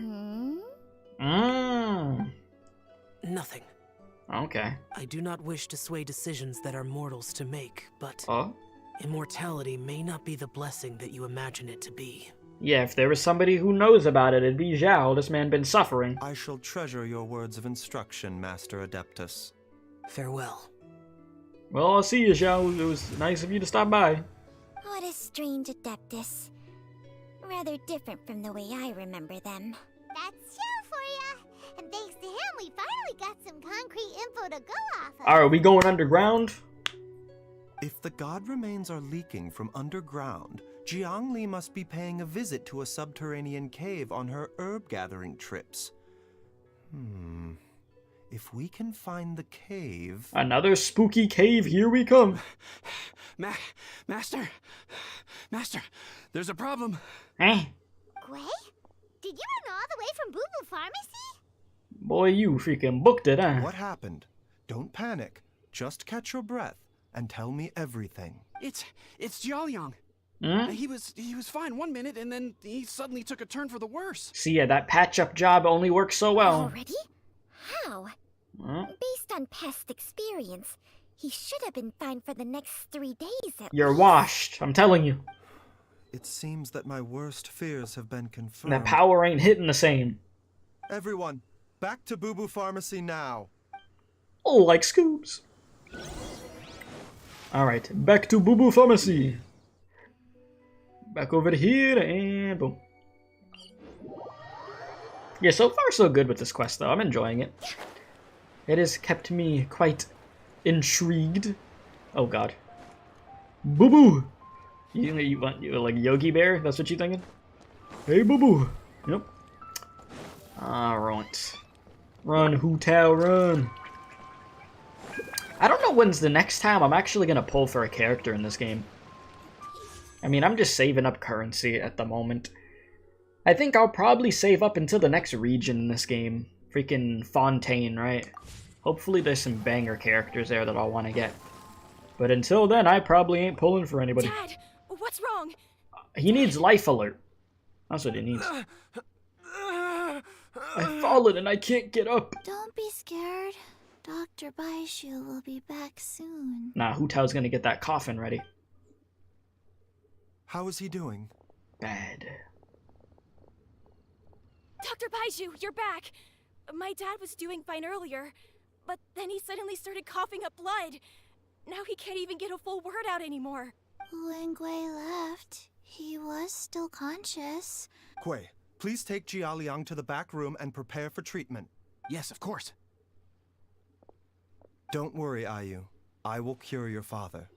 Nothing. Okay. I do not wish to sway decisions that are mortals to make, but Oh? immortality may not be the blessing that you imagine it to be. Yeah, if there was somebody who knows about it, it'd be Zhao. This man been suffering. I shall treasure your words of instruction, Master Adeptus. Farewell. Well, I'll see you, Zhao. It was nice of you to stop by. What a strange Adeptus. Rather different from the way I remember them. That's Zhao for ya! And thanks to him, we finally got some concrete info to go off of. Are we going underground? If the god remains are leaking from underground, Jiangli must be paying a visit to a subterranean cave on her herb-gathering trips. If we can find the cave... Another spooky cave, here we come. Master, there's a problem. Eh? Gui? Did you run all the way from Boo Boo Pharmacy? Boy, you freaking booked it, huh? What happened? Don't panic. Just catch your breath and tell me everything. It's Jiaoliang. He was fine one minute, and then he suddenly took a turn for the worse. See, yeah, that patch-up job only works so well. Already? How? Based on past experience, he should have been fine for the next 3 days at You're least. washed, I'm telling you. It seems that my worst fears have been confirmed. That power ain't hitting the same. Everyone, back to Boo Boo Pharmacy now. Oh, like scoops. Alright, back to Boo Boo Pharmacy. Back over here, and boom. Yeah, so far so good with this quest, though. I'm enjoying it. It has kept me quite intrigued. Oh, God. Boo Boo! You want like Yogi Bear? That's what you thinking? Hey, Boo Boo! Yep. Alright. Run, Hu Tao, run! I don't know when's the next time I'm actually gonna pull for a character in this game. I mean, I'm just saving up currency at the moment. I think I'll probably save up until the next region in this game. Freaking Fontaine, right? Hopefully there's some banger characters there that I'll want to get. But until then, I probably ain't pulling for anybody. Dad, what's wrong? He needs life alert. That's what he needs. I've fallen and I can't get up. Don't be scared. Dr. Baizhu will be back soon. Nah, Hu Tao's gonna get that coffin ready. How is he doing? Bad. Dr. Baizhu, you're back! My dad was doing fine earlier, but then he suddenly started coughing up blood. Now he can't even get a full word out anymore. When Gui left, he was still conscious. Gui, please take Jiaoliang to the back room and prepare for treatment. Yes, of course. Don't worry, Ayu. I will cure your father.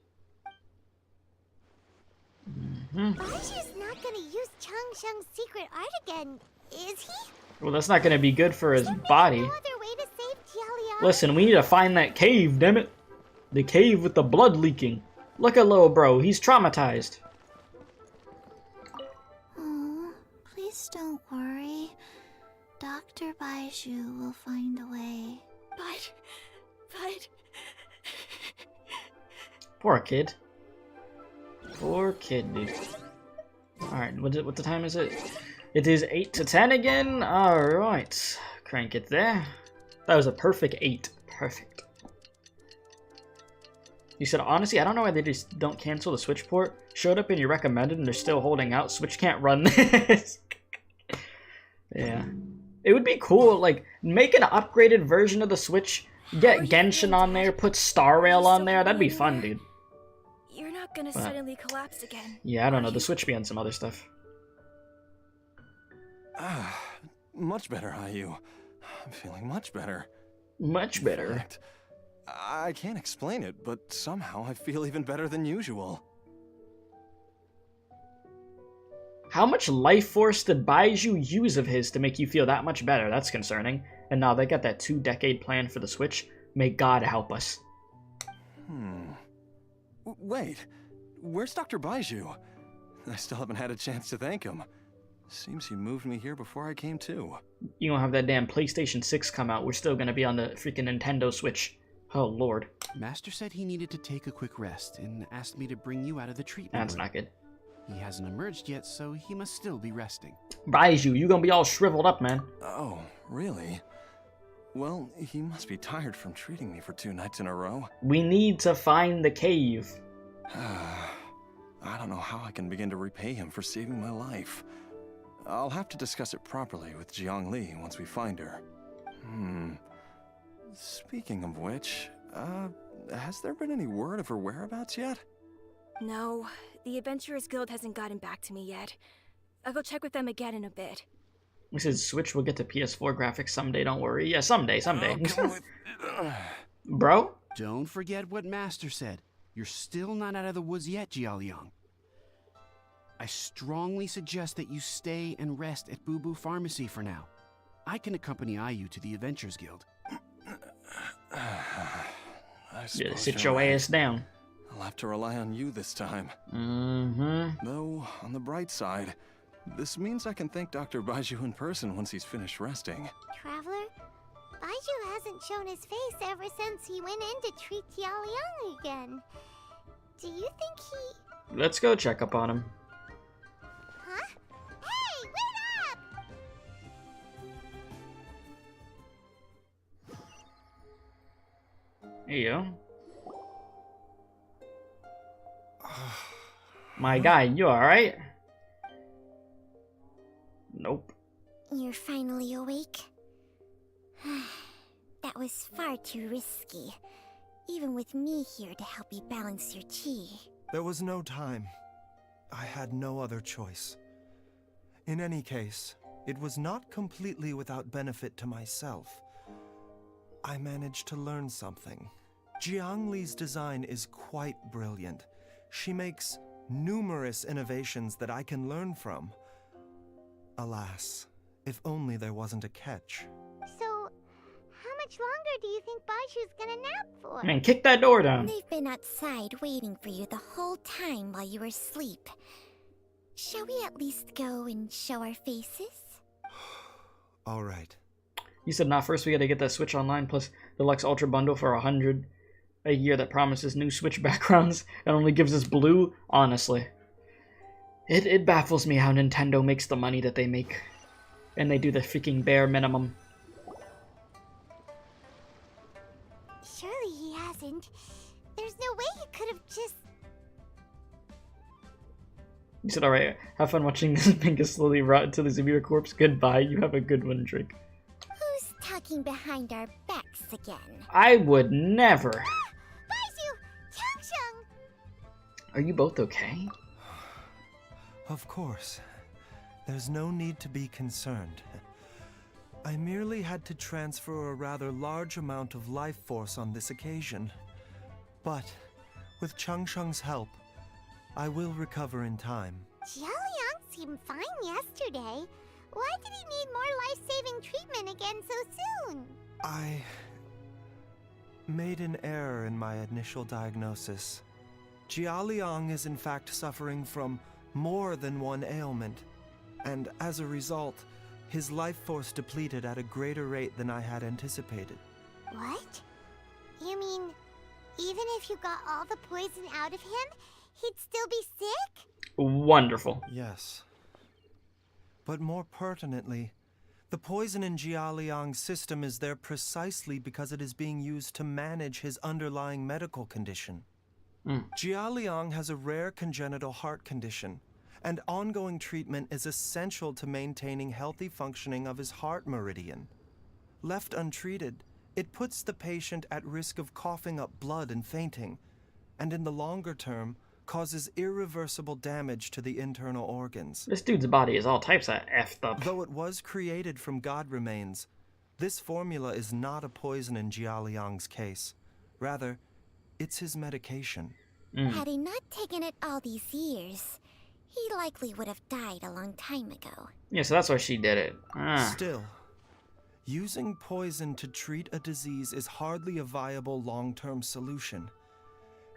Baizhu's not gonna use Changsheng's secret art again, is he? Well, that's not gonna be good for his body. No other way to save Jiaoliang? Listen, we need to find that cave, damn it. The cave with the blood leaking. Look at little bro, he's traumatized. Oh, please don't worry. Dr. Baizhu will find a way. But... Poor kid. Poor kid, dude. Alright, what the time is it? It is 8 to 10 again? Alright. Crank it there. That was a perfect 8. Perfect. You said, honestly, I don't know why they just don't cancel the Switch port. Showed up in your recommended and they're still holding out. Switch can't run this. Yeah. It would be cool, like, make an upgraded version of the Switch, get Genshin on there, put Star Rail on there. That'd be fun, dude. You're not gonna suddenly collapse again. Yeah, I don't know. The Switch be on some other stuff. Much better, Hayu. I'm feeling much better. Much better. In fact, I can't explain it, but somehow I feel even better than usual. How much life force did Baizhu use of his to make you feel that much better? That's concerning. And now they got that 2-decade plan for the Switch. May God help us. Wait, where's Dr. Baizhu? I still haven't had a chance to thank him. Seems he moved me here before I came to. You don't have that damn PlayStation 6 come out. We're still gonna be on the freaking Nintendo Switch. Oh, Lord. Master said he needed to take a quick rest and asked me to bring you out of the treatment That's room. not good. He hasn't emerged yet, so he must still be resting. Baizhu, you gonna be all shriveled up, man. Oh, really? Well, he must be tired from treating me for 2 nights in a row. We need to find the cave. I don't know how I can begin to repay him for saving my life. I'll have to discuss it properly with Jiangli once we find her. Speaking of which, has there been any word of her whereabouts yet? No, the Adventurers Guild hasn't gotten back to me yet. I'll go check with them again in a bit. He says Switch will get to PS4 graphics someday, don't worry. Yeah, someday. Bro? Don't forget what Master said. You're still not out of the woods yet, Jialiang. I strongly suggest that you stay and rest at Boo Boo Pharmacy for now. I can accompany Ayu to the Adventurers Guild. Yeah, sit your ass down. I'll have to rely on you this time. Though, on the bright side, this means I can thank Dr. Baizhu in person once he's finished resting. Traveler, Baizhu hasn't shown his face ever since he went in to treat Jialiang again. Do you think he... Let's go check up on him. Huh? Hey, wait up! There you go. My guy, you alright? Nope. You're finally awake? That was far too risky. Even with me here to help you balance your chi. There was no time. I had no other choice. In any case, it was not completely without benefit to myself. I managed to learn something. Jiangli's design is quite brilliant. She makes numerous innovations that I can learn from. Alas, if only there wasn't a catch. So, how much longer do you think Baizhu's gonna nap for? Man, kick that door down. They've been outside waiting for you the whole time while you were asleep. Shall we at least go and show our faces? All right. You said not first. We gotta get that Switch Online plus Deluxe Ultra Bundle for 100 a year that promises new Switch backgrounds and only gives us blue. Honestly, it baffles me how Nintendo makes the money that they make, and they do the freaking bare minimum. Surely he hasn't. There's no way he could have just... You said, alright, have fun watching this Pingus slowly rot into the Zubir corpse. Goodbye, you have a good one, Drake. Who's talking behind our backs again? I would never. Baizhu! Changsheng! Are you both okay? Of course. There's no need to be concerned. I merely had to transfer a rather large amount of life force on this occasion. But, with Changsheng's help, I will recover in time. Jialiang seemed fine yesterday. Why did he need more life-saving treatment again so soon? I made an error in my initial diagnosis. Jialiang is in fact suffering from more than one ailment, and as a result, his life force depleted at a greater rate than I had anticipated. What? You mean, even if you got all the poison out of him, he'd still be sick? Wonderful. Yes. But more pertinently, the poison in Jialiang's system is there precisely because it is being used to manage his underlying medical condition. Jialiang has a rare congenital heart condition, and ongoing treatment is essential to maintaining healthy functioning of his heart meridian. Left untreated, it puts the patient at risk of coughing up blood and fainting, and in the longer term, causes irreversible damage to the internal organs. This dude's body is all types of effed up. Though it was created from god remains, this formula is not a poison in Jialiang's case. Rather, it's his medication. Had he not taken it all these years, he likely would have died a long time ago. Yeah, so that's why she did it. Still, using poison to treat a disease is hardly a viable long-term solution.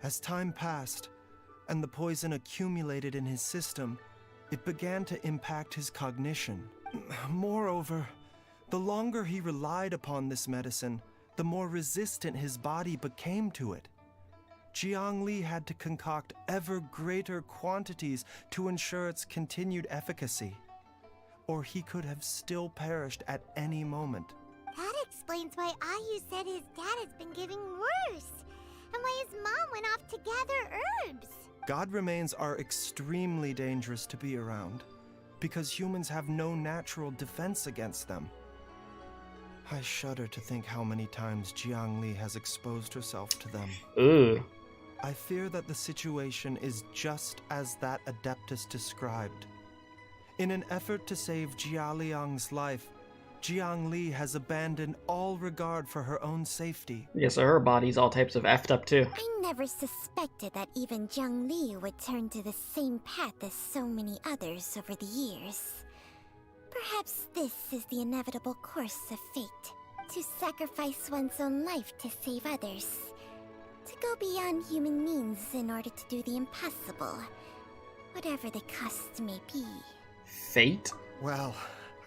As time passed, and the poison accumulated in his system, it began to impact his cognition. Moreover, the longer he relied upon this medicine, the more resistant his body became to it. Jiang Li had to concoct ever greater quantities to ensure its continued efficacy, or he could have still perished at any moment. That explains why Ayu said his dad has been getting worse, and why his mom went off to gather herbs. God remains are extremely dangerous to be around, because humans have no natural defense against them. I shudder to think how many times Jiang Li has exposed herself to them. Ugh. I fear that the situation is just as that adeptus described. In an effort to save Jialiang's life, Jiang Li has abandoned all regard for her own safety. Yeah, so her body's all types of effed up too. I never suspected that even Jiang Li would turn to the same path as so many others over the years. Perhaps this is the inevitable course of fate. To sacrifice one's own life to save others. To go beyond human means in order to do the impossible. Whatever the cost may be. Fate? Well,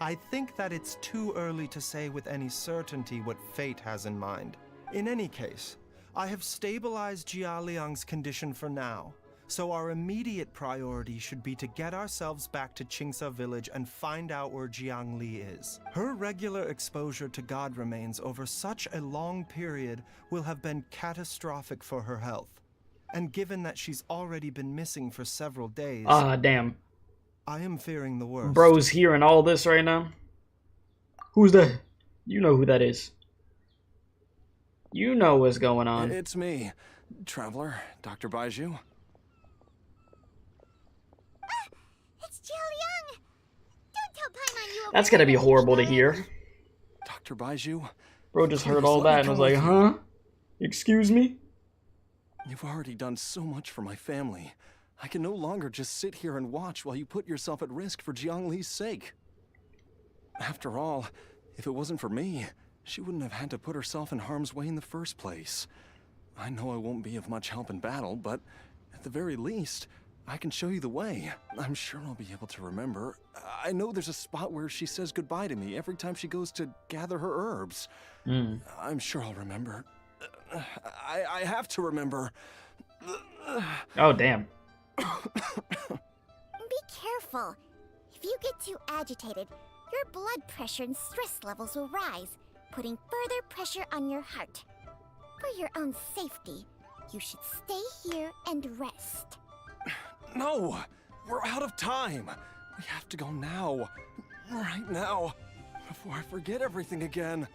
I think that it's too early to say with any certainty what fate has in mind. In any case, I have stabilized Jialiang's condition for now, so our immediate priority should be to get ourselves back to Qingsa village and find out where Jiang Li is. Her regular exposure to god remains over such a long period will have been catastrophic for her health. And given that she's already been missing for several days... damn. I am fearing the worst. Bro's hearing all this right now. Who's that? You know who that is. You know what's going on. It's me, Traveler, Dr. Baizhu. It's Jialiang! Don't tell Paimon you That's gonna be horrible to hear. Dr. Baizhu? Bro just heard please all let me that and was come like, with huh? Excuse me? You've already done so much for my family. I can no longer just sit here and watch while you put yourself at risk for Jiang Li's sake. After all, if it wasn't for me, she wouldn't have had to put herself in harm's way in the first place. I know I won't be of much help in battle, but at the very least, I can show you the way. I'm sure I'll be able to remember. I know there's a spot where she says goodbye to me every time she goes to gather her herbs. I'm sure I'll remember. I have to remember. Oh, damn. Be careful. If you get too agitated, your blood pressure and stress levels will rise, putting further pressure on your heart. For your own safety, you should stay here and rest. No! We're out of time! We have to go now. Right now. Before I forget everything again.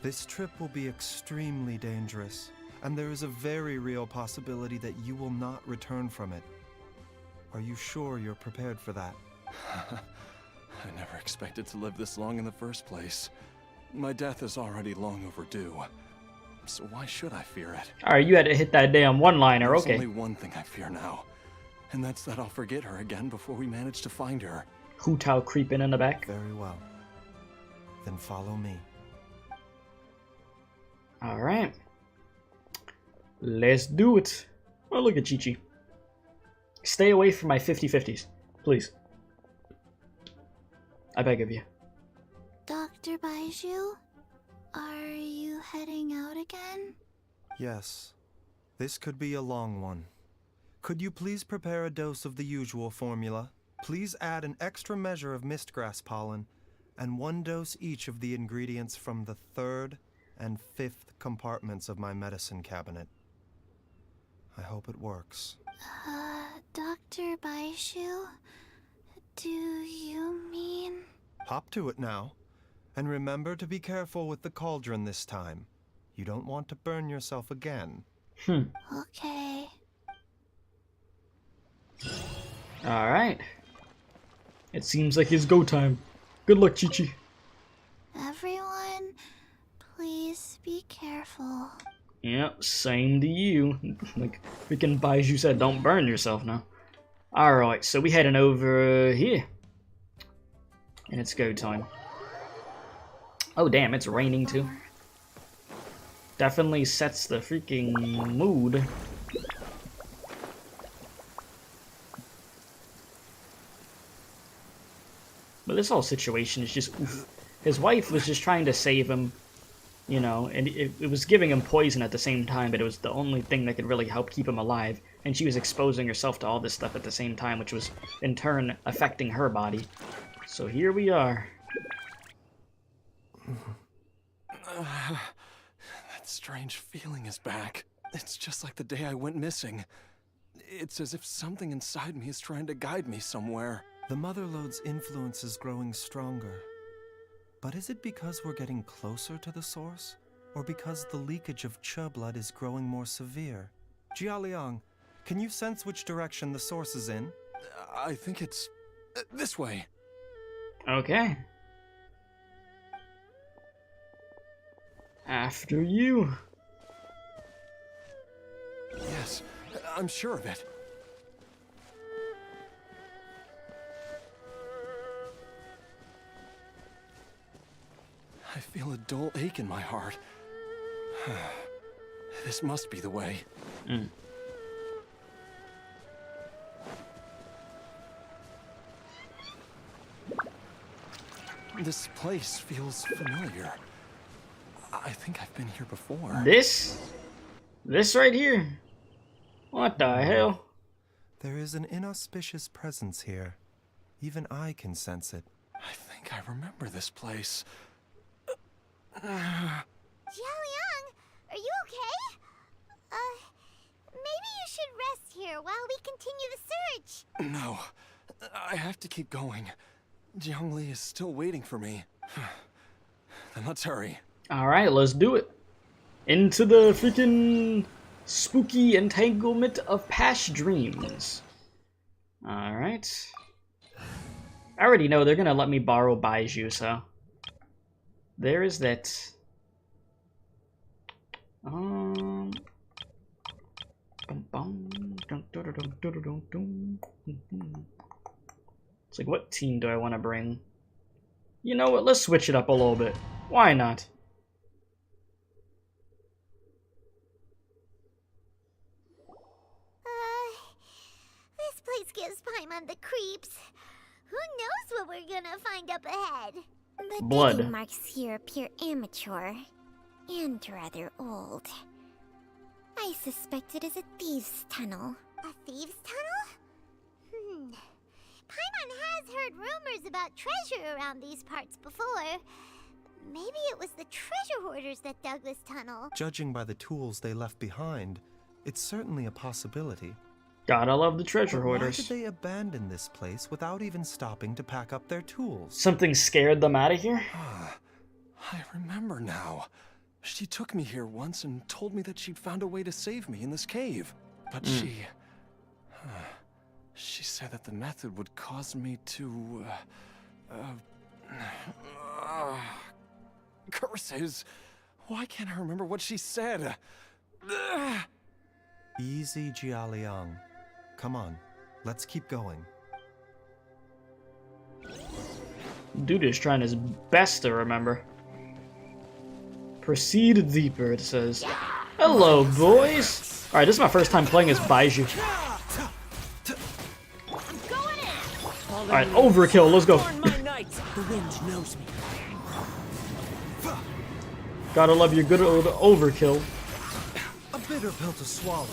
This trip will be extremely dangerous, and there is a very real possibility that you will not return from it. Are you sure you're prepared for that? I never expected to live this long in the first place. My death is already long overdue. So why should I fear it? Alright, you had to hit that damn one-liner, There's okay. only one thing I fear now, and that's that I'll forget her again before we manage to find her. Hu Tao creeping in the back. Very well. Then follow me. Alright. Let's do it. Oh, look at Chi-Chi. Stay away from my 50-50s, please. I beg of you. Dr. Baizhu? Are you heading out again? Yes. This could be a long one. Could you please prepare a dose of the usual formula? Please add an extra measure of mistgrass pollen, and 1 dose each of the ingredients from the 3rd and 5th compartments of my medicine cabinet. I hope it works. Dr. Baizhu? Do you mean... Hop to it now. And remember to be careful with the cauldron this time. You don't want to burn yourself again. Okay. Alright. It seems like it's go time. Good luck, Chi-Chi. Everyone, please be careful. Yep, same to you. Like freaking Baizhu said, don't burn yourself now. Alright, so we heading over here. And it's go time. Oh damn, it's raining too. Definitely sets the freaking mood. But this whole situation is just oof. His wife was just trying to save him, you know, and it was giving him poison at the same time, but it was the only thing that could really help keep him alive. And she was exposing herself to all this stuff at the same time, which was in turn affecting her body. So here we are. That strange feeling is back. It's just like the day I went missing. It's as if something inside me is trying to guide me somewhere. The Mother Lode's influence is growing stronger. But is it because we're getting closer to the source? Or because the leakage of Che blood is growing more severe? Jialiang, can you sense which direction the source is in? I think it's this way. Okay. After you. Yes, I'm sure of it. I feel a dull ache in my heart. This must be the way. This place feels familiar. I think I've been here before. This right here? What the hell? There is an inauspicious presence here. Even I can sense it. I think I remember this place. Jialiang, are you okay? Maybe you should rest here while we continue the search. No, I have to keep going. Jiangli is still waiting for me. Then let's hurry. Alright, let's do it. Into the freaking spooky entanglement of past dreams. Alright. I already know they're gonna let me borrow Baizhu, so there is that. It's like, what team do I want to bring? You know what, let's switch it up a little bit. Why not? This place gives Paimon the creeps. Who knows what we're gonna find up ahead? The Blood. digging marks here appear amateur and rather old. I suspect it is a thieves' tunnel. A thieves' tunnel? Paimon has heard rumors about treasure around these parts before. Maybe it was the treasure hoarders that dug this tunnel. Judging by the tools they left behind, it's certainly a possibility. Gotta love the treasure But why hoarders. did they abandon this place without even stopping to pack up their tools? Something scared them out of here? I remember now. She took me here once and told me that she'd found a way to save me in this cave. But she said that the method would cause me to, curses. Why can't I remember what she said? Easy, Jialiang. Come on, let's keep going. Dude is trying his best to remember. Proceed deeper, it says. Hello, boys! Alright, this is my first time playing as Baizhu. Alright, overkill, let's go. The wind knows me. Gotta love your good old overkill. A bitter pill to swallow.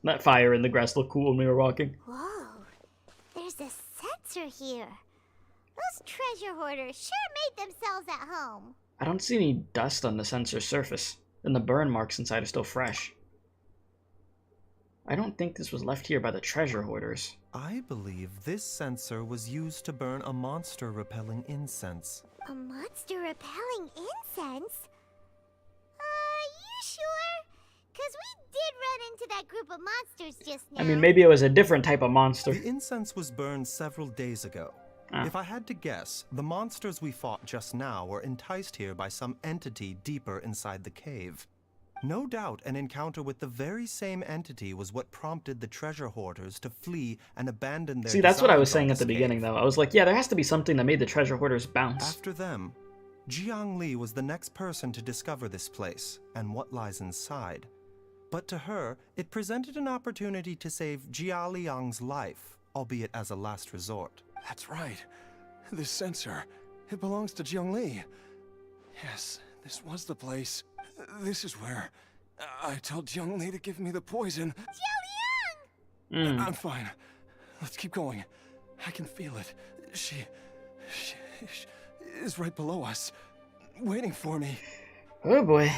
That fire in the grass looked cool when we were walking. Whoa, there's a sensor here. Those treasure hoarders sure made themselves at home. I don't see any dust on the sensor surface, and the burn marks inside are still fresh. I don't think this was left here by the treasure hoarders. I believe this sensor was used to burn a monster-repelling incense. A monster repelling incense? You sure? 'Cause we did run into that group of monsters just now. I mean, maybe it was a different type of monster. The incense was burned several days ago. If I had to guess, the monsters we fought just now were enticed here by some entity deeper inside the cave. No doubt an encounter with the very same entity was what prompted the treasure hoarders to flee and abandon their See, that's what I was designs on saying at this the beginning, cave. though. I was like, yeah, there has to be something that made the treasure hoarders bounce. After them, Jiang Li was the next person to discover this place and what lies inside. But to her, it presented an opportunity to save Jia Liang's life, albeit as a last resort. That's right. This sensor, it belongs to Jiang Li. Yes, this was the place. This is where I told Jiang Li to give me the poison. Jia Liang! I'm fine. Let's keep going. I can feel it. She is right below us, waiting for me. Oh boy.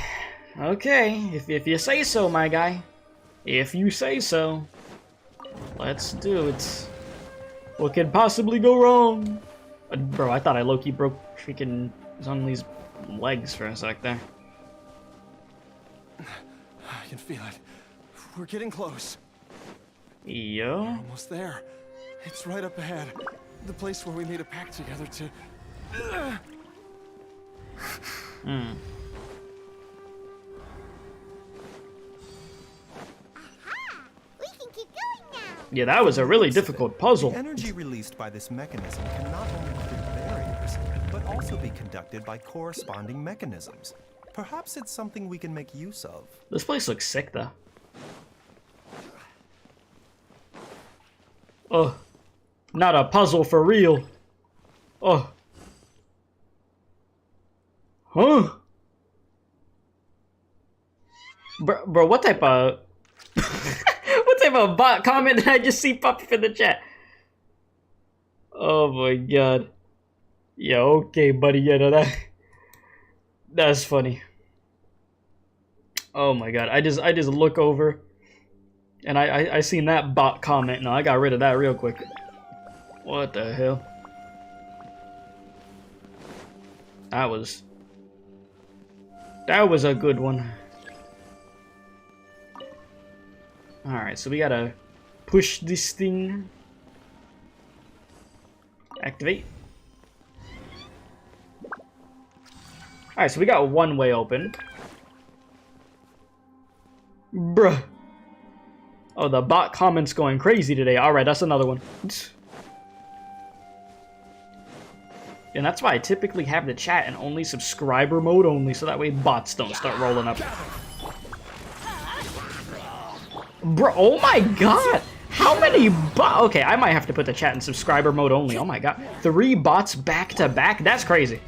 Okay, if you say so, my guy. If you say so. Let's do it. What could possibly go wrong? Bro, I thought I low-key broke freaking Zhongli's legs for a sec there. I can feel it. We're getting close. Yo. We're almost there. It's right up ahead. The place where we made a pact together to... Aha! We can keep going now! Yeah, that was a really difficult puzzle. The energy released by this mechanism can not only clear barriers, but also be conducted by corresponding mechanisms. Perhaps it's something we can make use of. This place looks sick, though. Oh. Not a puzzle for real. Oh. Huh? Bro, what type of... what type of bot comment did I just see pop up in the chat? Oh my god. Yeah, okay, buddy. Yeah, no, that's funny. Oh my god. I just look over and I seen that bot comment. No, I got rid of that real quick. What the hell? That was a good one. Alright, so we gotta push this thing. Activate. Alright, so we got one way open. Bruh. Oh, the bot comment's going crazy today. Alright, that's another one. And that's why I typically have the chat in only subscriber mode only, so that way bots don't start rolling up. Bro, oh my god! How many bots? Okay, I might have to put the chat in subscriber mode only. Oh my god. 3 bots back to back? That's crazy.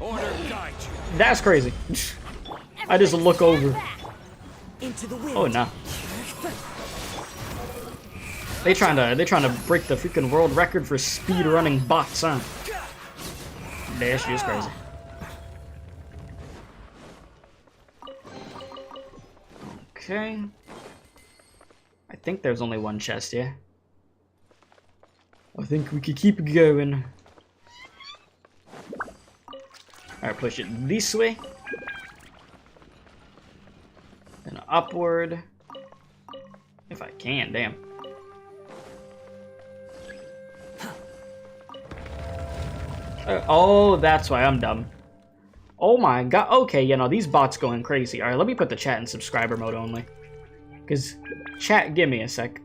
That's crazy. I just look over. Oh no. They trying to break the freaking world record for speed running bots, huh? That shit is crazy. Okay. I think there's only one chest here. I think we could keep going. Alright, push it this way. And upward. If I can, damn. Oh, that's why I'm dumb. Oh my god. Okay, you know, these bots going crazy. Alright, let me put the chat in subscriber mode only. Because, chat, give me a sec.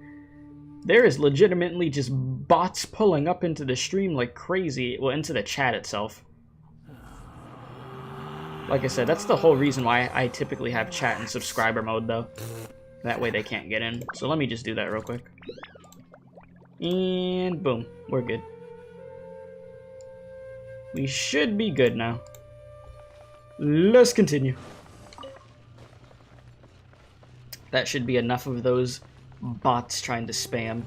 There is legitimately just bots pulling up into the stream like crazy. Well, into the chat itself. Like I said, that's the whole reason why I typically have chat in subscriber mode, though. That way they can't get in. So let me just do that real quick. And boom, we're good. We should be good now. Let's continue. That should be enough of those bots trying to spam.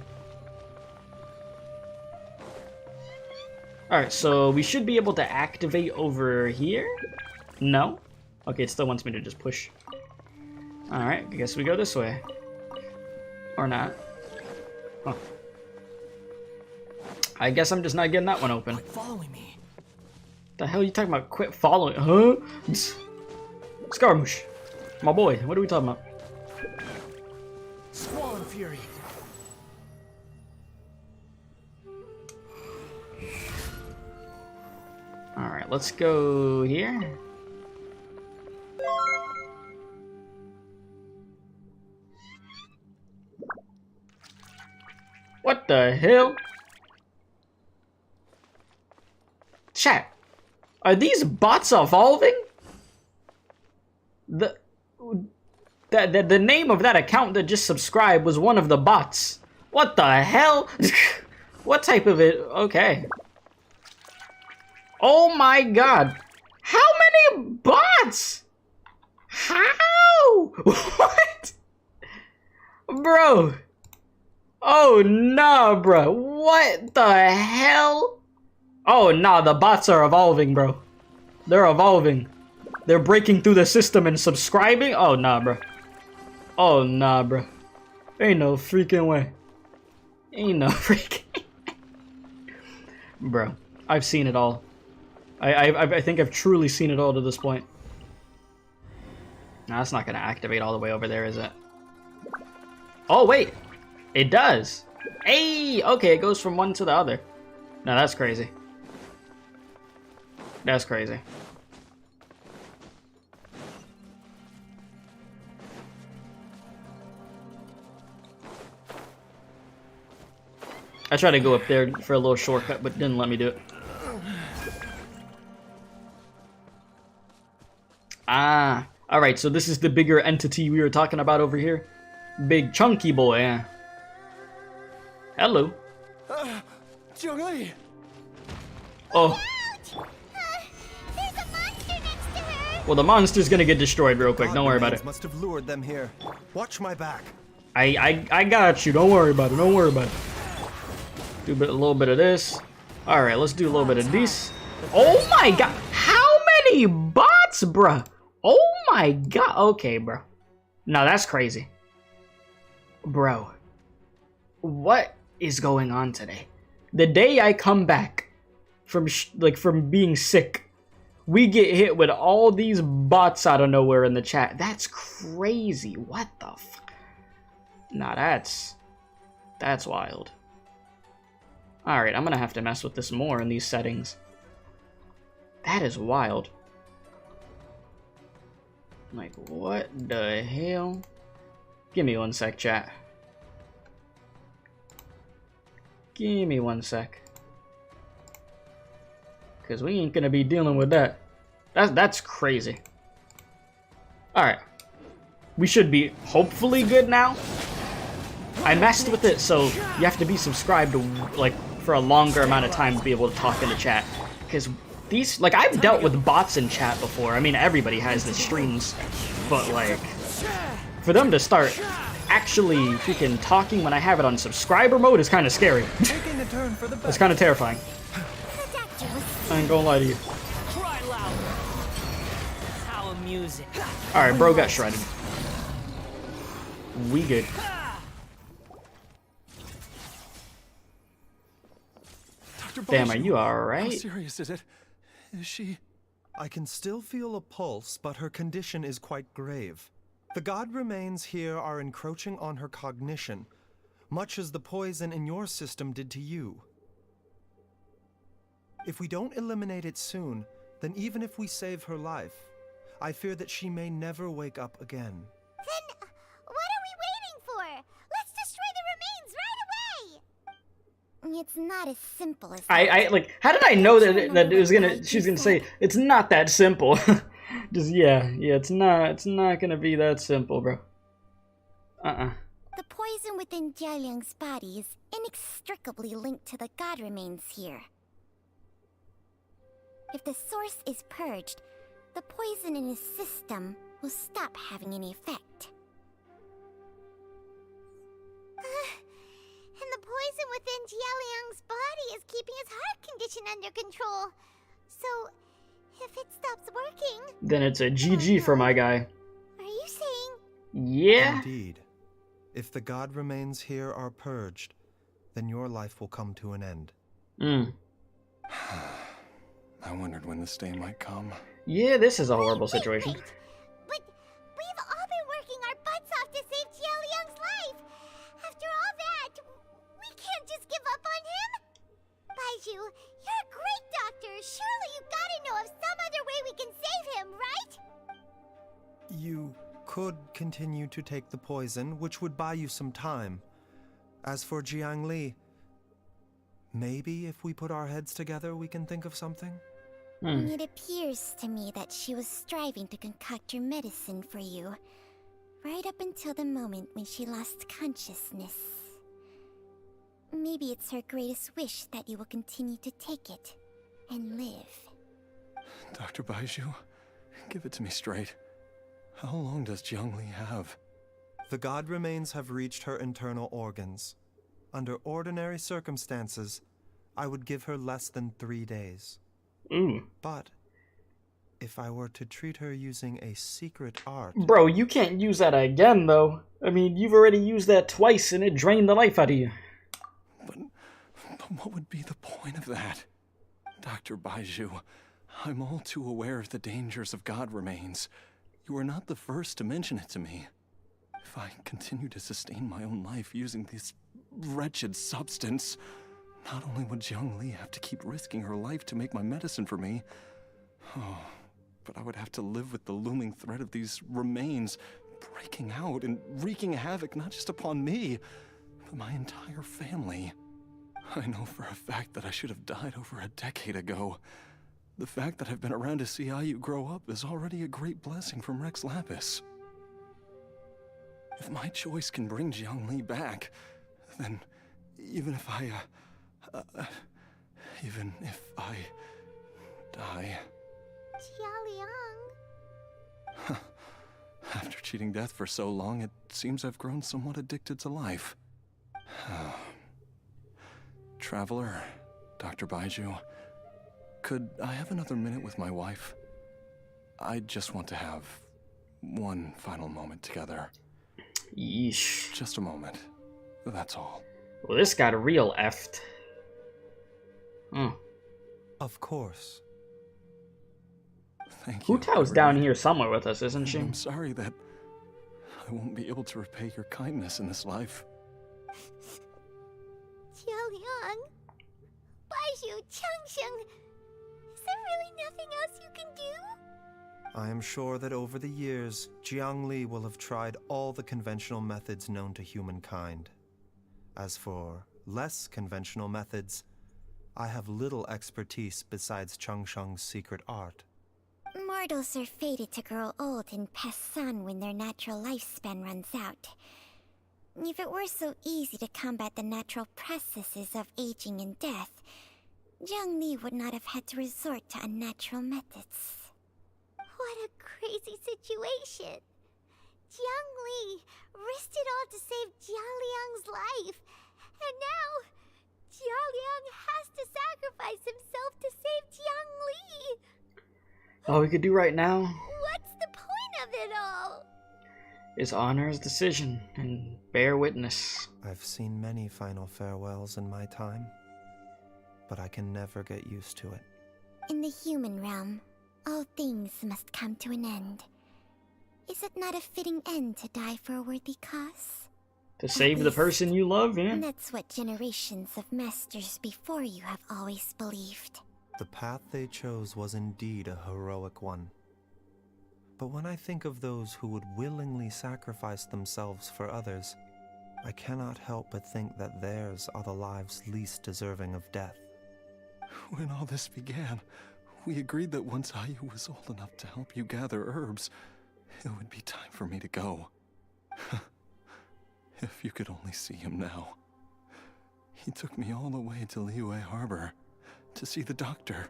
Alright, so we should be able to activate over here? No? Okay, it still wants me to just push. Alright, I guess we go this way. Or not. Huh. I guess I'm just not getting that one open. Quit following me. The hell are you talking about? Quit following? Huh? Scaramouche. My boy, what are we talking about? Squall Fury. Alright, let's go here. What the hell? Chat, are these bots evolving? The name of that account that just subscribed was one of the bots. What the hell? What type of it? Okay. Oh my god. How many bots? How? What? Bro. Oh nah, bro. What the hell? Oh nah, the bots are evolving, bro. They're evolving. They're breaking through the system and subscribing? Oh nah, bro. Oh nah, bro. Ain't no freaking way. Ain't no freaking bro, I've seen it all. I think I've truly seen it all to this point. Nah, that's not gonna activate all the way over there, is it? Oh wait, it does. Hey, okay, it goes from one to the other. No, that's crazy. That's crazy. I tried to go up there for a little shortcut, but didn't let me do it. Ah, alright, so this is the bigger entity we were talking about over here. Big chunky boy, yeah. Hello. Zhongli! Oh. There's a monster next to her! Well, the monster's gonna get destroyed real quick, don't worry about it. Must have lured them here. Watch my back. I got you, don't worry about it, don't worry about it. Do a little bit of this. Alright, let's do a little bit of this. Oh my god! How many bots, bruh? Oh my god. Okay, bro. No, that's crazy. Bro. What is going on today? The day I come back from from being sick, we get hit with all these bots out of nowhere in the chat. That's crazy. What the fuck? Nah, that's wild. Alright, I'm gonna have to mess with this more in these settings. That is wild. Like, what the hell? Give me one sec, chat. Give me one sec. Cause we ain't gonna be dealing with that. That's crazy. Alright. We should be hopefully good now. I messed with it, so you have to be subscribed to, like, for a longer amount of time to be able to talk in the chat. Because these, like, I've dealt with bots in chat before. I mean, everybody has the streams. But, like, for them to start actually freaking talking when I have it on subscriber mode is kind of scary. It's kind of terrifying. I ain't gonna lie to you. Cry loud. How amusing. Alright, bro got shredded. We good. Damn, are you alright? How serious is it? Is she... I can still feel a pulse, but her condition is quite grave. The god remains here are encroaching on her cognition, much as the poison in your system did to you. If we don't eliminate it soon, then even if we save her life, I fear that she may never wake up again. Then, what are we waiting for? Let's destroy the remains right away! It's not as simple as I like, how did I know that it was gonna, she's gonna say, it's not that simple. Just, yeah, it's not gonna be that simple, bro. The poison within Jialiang's body is inextricably linked to the god remains here. If the source is purged, the poison in his system will stop having any effect. And the poison within Jialiang's body is keeping his heart condition under control. So, if it stops working... Then it's a GG for my guy. Are you saying... Yeah? Indeed. If the god remains here are purged, then your life will come to an end. I wondered when this day might come. Yeah, this is a horrible situation. Wait. But we've all been working our butts off to save Jialiang's life. After all that, we can't just give up on him. Baizhu, you're a great doctor. Surely you gotta know of some other way we can save him, right? You could continue to take the poison, which would buy you some time. As for Jiangli, maybe if we put our heads together, we can think of something? It appears to me that she was striving to concoct your medicine for you, right up until the moment when she lost consciousness. Maybe it's her greatest wish that you will continue to take it and live. Dr. Baizhu, give it to me straight. How long does Jiangli have? The god remains have reached her internal organs. Under ordinary circumstances, I would give her less than 3 days. But if I were to treat her using a secret art... Bro, you can't use that again, though. I mean, you've already used that twice and it drained the life out of you. But what would be the point of that? Dr. Baizhu, I'm all too aware of the dangers of god remains. You are not the first to mention it to me. If I continue to sustain my own life using this wretched substance, not only would Jiangli have to keep risking her life to make my medicine for me, but I would have to live with the looming threat of these remains breaking out and wreaking havoc not just upon me, but my entire family. I know for a fact that I should have died over a decade ago. The fact that I've been around to see how you grow up is already a great blessing from Rex Lapis. If my choice can bring Jiangli back, then even if I die... Jialiang... After cheating death for so long, it seems I've grown somewhat addicted to life. Traveler, Dr. Baizhu, could I have another minute with my wife? I just want to have one final moment together. Yeesh. Just a moment. That's all. Well, this got real effed. Of course. Thank you. Hu Tao's down here somewhere with us, isn't she? I'm sorry that I won't be able to repay your kindness in this life. Jialiang... Baizhu, Changsheng... Is there really nothing else you can do? I am sure that over the years, Jiangli will have tried all the conventional methods known to humankind. As for less conventional methods, I have little expertise besides Changsheng's secret art. Mortals are fated to grow old and pass on when their natural lifespan runs out. If it were so easy to combat the natural processes of aging and death, Jiangli would not have had to resort to unnatural methods. What a crazy situation. Jiangli risked it all to save Jialiang's life. And now, Jialiang has to sacrifice himself to save Jiangli. All we could do right now What's the point of it all? is honor his decision and bear witness. I've seen many final farewells in my time, but I can never get used to it. In the human realm, all things must come to an end. Is it not a fitting end to die for a worthy cause? To save the person you love, yeah? That's what generations of masters before you have always believed. The path they chose was indeed a heroic one. But when I think of those who would willingly sacrifice themselves for others, I cannot help but think that theirs are the lives least deserving of death. When all this began, we agreed that once Ayu was old enough to help you gather herbs, it would be time for me to go. If you could only see him now. He took me all the way to Liyue Harbor to see the doctor.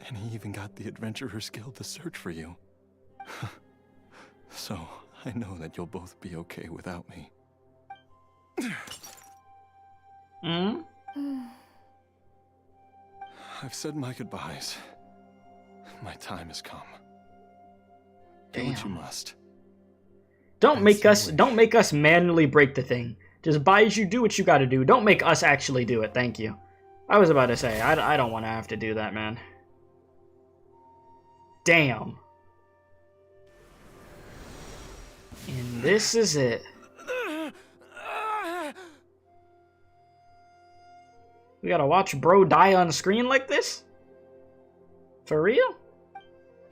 And he even got the Adventurers Guild to search for you. So, I know that you'll both be okay without me. I've said my goodbyes. My time has come. Do what you must. Don't make us manually break the thing. Just Baizhu, do what you gotta do. Don't make us actually do it, thank you. I was about to say, I don't want to have to do that, man. Damn. And this is it. We gotta watch bro die on screen like this? For real?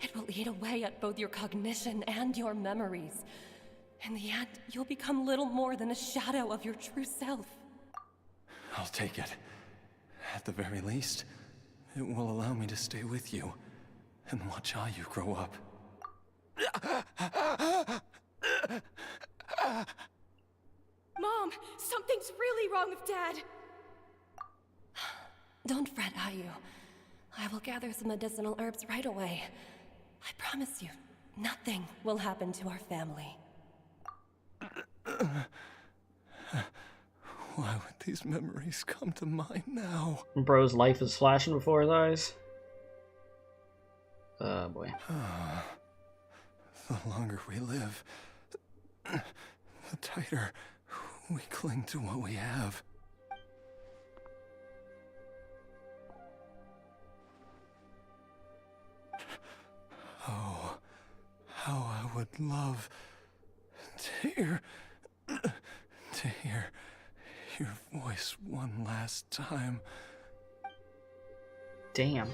It will eat away at both your cognition and your memories. In the end, you'll become little more than a shadow of your true self. I'll take it. At the very least, it will allow me to stay with you and watch how you grow up. Mom, something's really wrong with Dad. Don't fret, Ayu. I will gather some medicinal herbs right away. I promise you, nothing will happen to our family. Why would these memories come to mind now? Bro's life is flashing before his eyes. Oh boy. The longer we live, the tighter we cling to what we have. Oh, how I would love to hear your voice one last time. Damn.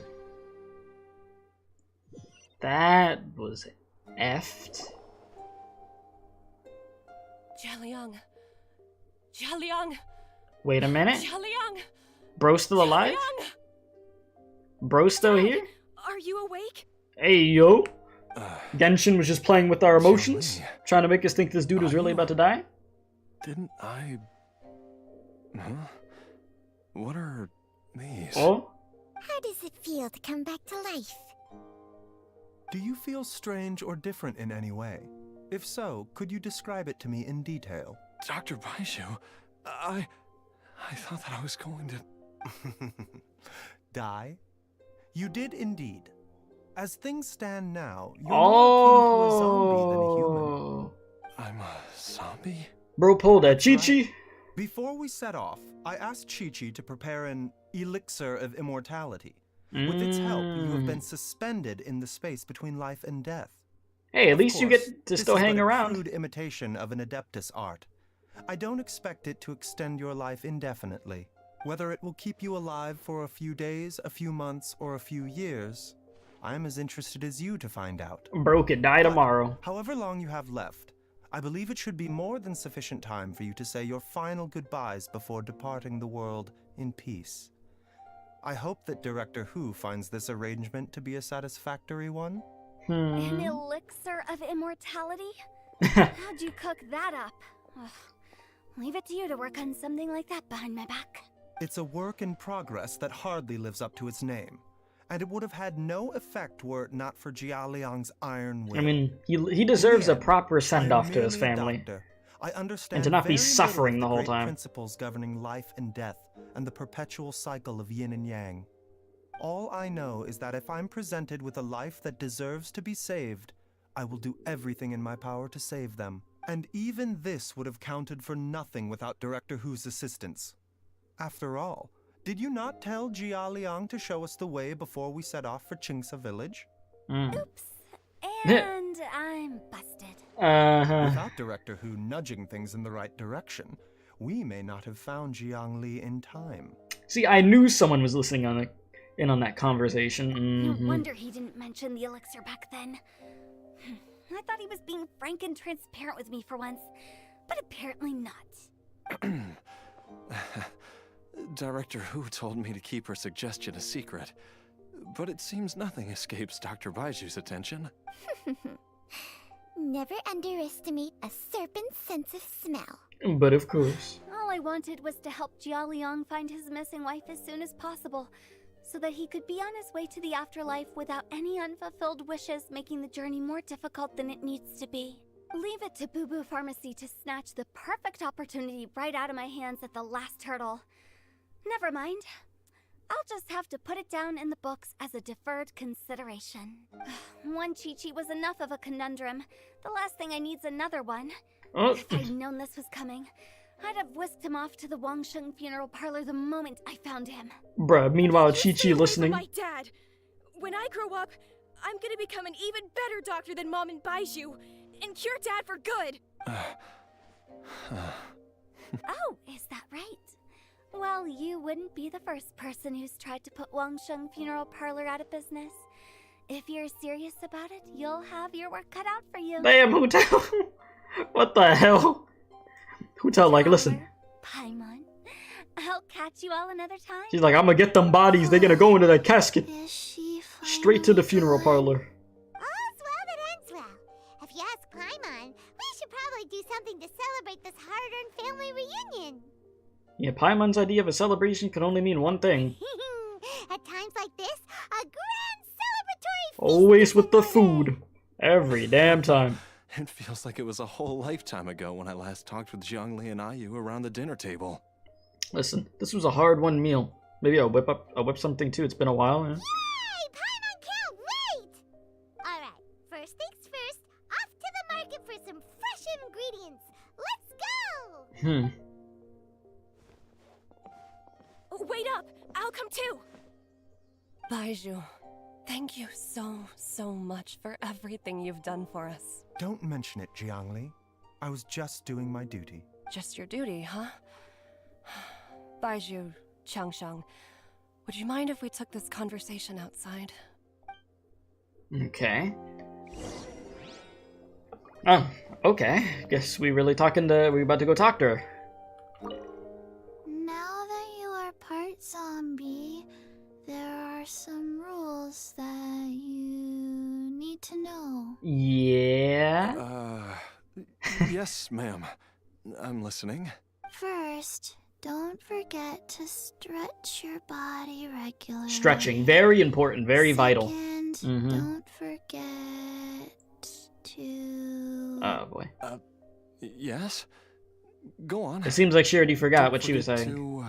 That was effed. Jialiang. Jialiang. Wait a minute. Jialiang. Bro still alive? Bro still here? Are you awake? Hey, yo. Genshin was just playing with our emotions, trying to make us think this dude was really about to die. Didn't I... Huh? What are these? Oh? How does it feel to come back to life? Do you feel strange or different in any way? If so, could you describe it to me in detail? Dr. Baizhu, I thought that I was going to... Die? You did indeed. As things stand now, you're more akin to a zombie than a human. I'm a zombie? Bro pulled a Chi-Chi. Before we set off, I asked Chi-Chi to prepare an elixir of immortality. With its help, you have been suspended in the space between life and death. Hey, at Of least you course, get to still hang This around. is but a crude imitation of an adeptus art. I don't expect it to extend your life indefinitely. Whether it will keep you alive for a few days, a few months, or a few years, I'm as interested as you to find out. Bro could die tomorrow. However long you have left, I believe it should be more than sufficient time for you to say your final goodbyes before departing the world in peace. I hope that Director Hu finds this arrangement to be a satisfactory one. An elixir of immortality? How'd you cook that up? Ugh. Leave it to you to work on something like that behind my back. It's a work in progress that hardly lives up to its name, and it would have had no effect were it not for Jialiang's iron will. I mean, he deserves a proper send-off to his family. I understand And to not be very suffering little the of whole time. Principles governing life and death and the perpetual cycle of yin and yang. All I know is that if I'm presented with a life that deserves to be saved, I will do everything in my power to save them. And even this would have counted for nothing without Director Hu's assistance. After all, did you not tell Jialiang to show us the way before we set off for Qingce village? Oops. And I'm busted. Without Director Hu nudging things in the right direction, we may not have found Jiangli in time. See, I knew someone was listening in on that conversation. No wonder he didn't mention the elixir back then. I thought he was being frank and transparent with me for once, but apparently not. Director Hu told me to keep her suggestion a secret, but it seems nothing escapes Dr. Baizhu's attention. Never underestimate a serpent's sense of smell. But of course. All I wanted was to help Jialiang find his missing wife as soon as possible, so that he could be on his way to the afterlife without any unfulfilled wishes making the journey more difficult than it needs to be. Leave it to Boo Boo Pharmacy to snatch the perfect opportunity right out of my hands at the last hurdle. Never mind. I'll just have to put it down in the books as a deferred consideration. One Chi-Chi was enough of a conundrum. The last thing I need's another one. Oh. If I'd known this was coming, I'd have whisked him off to the Wangsheng funeral parlor the moment I found him. Bruh, meanwhile, You stay Chi-Chi away from listening. my dad. When I grow up, I'm gonna become an even better doctor than Mom and Baizhu, and cure Dad for good. Oh, is that right? Well, you wouldn't be the first person who's tried to put Wangsheng funeral parlor out of business. If you're serious about it, you'll have your work cut out for you. Damn, Hotel. What the hell? Hotel, like, listen. Paimon, I'll catch you all another time. She's like, I'm gonna get them bodies. They're gonna go into that casket. Is she Straight to the finally funeral gone? parlor. All's well that ends well. If you ask Paimon, we should probably do something to celebrate this hard-earned family reunion. Yeah, Paimon's idea of a celebration could only mean one thing. At times like this, a grand celebratory feast Always is with the in order. food. Every damn time. It feels like it was a whole lifetime ago when I last talked with Zhongli and Ayu around the dinner table. Listen, this was a hard-won meal. Maybe I'll whip something too. It's been a while. Yeah? Yay! Paimon can't wait! Alright, first things first, off to the market for some fresh ingredients. Let's go! Wait up! I'll come too! Baizhu, thank you so much for everything you've done for us. Don't mention it, Jiangli. I was just doing my duty. Just your duty, huh? Baizhu, Changshang, would you mind if we took this conversation outside? Okay. Oh, okay. Guess we about to go talk to her. Now that you are part zombie, there are some rules that you need to know. Yeah? Yes, ma'am. I'm listening. First, don't forget to stretch your body regularly. Stretching. Very important. Very vital. Second, Mhm. don't forget to... Oh, boy. Yes? Go on. It seems like she already forgot Don't what she was forget saying. to,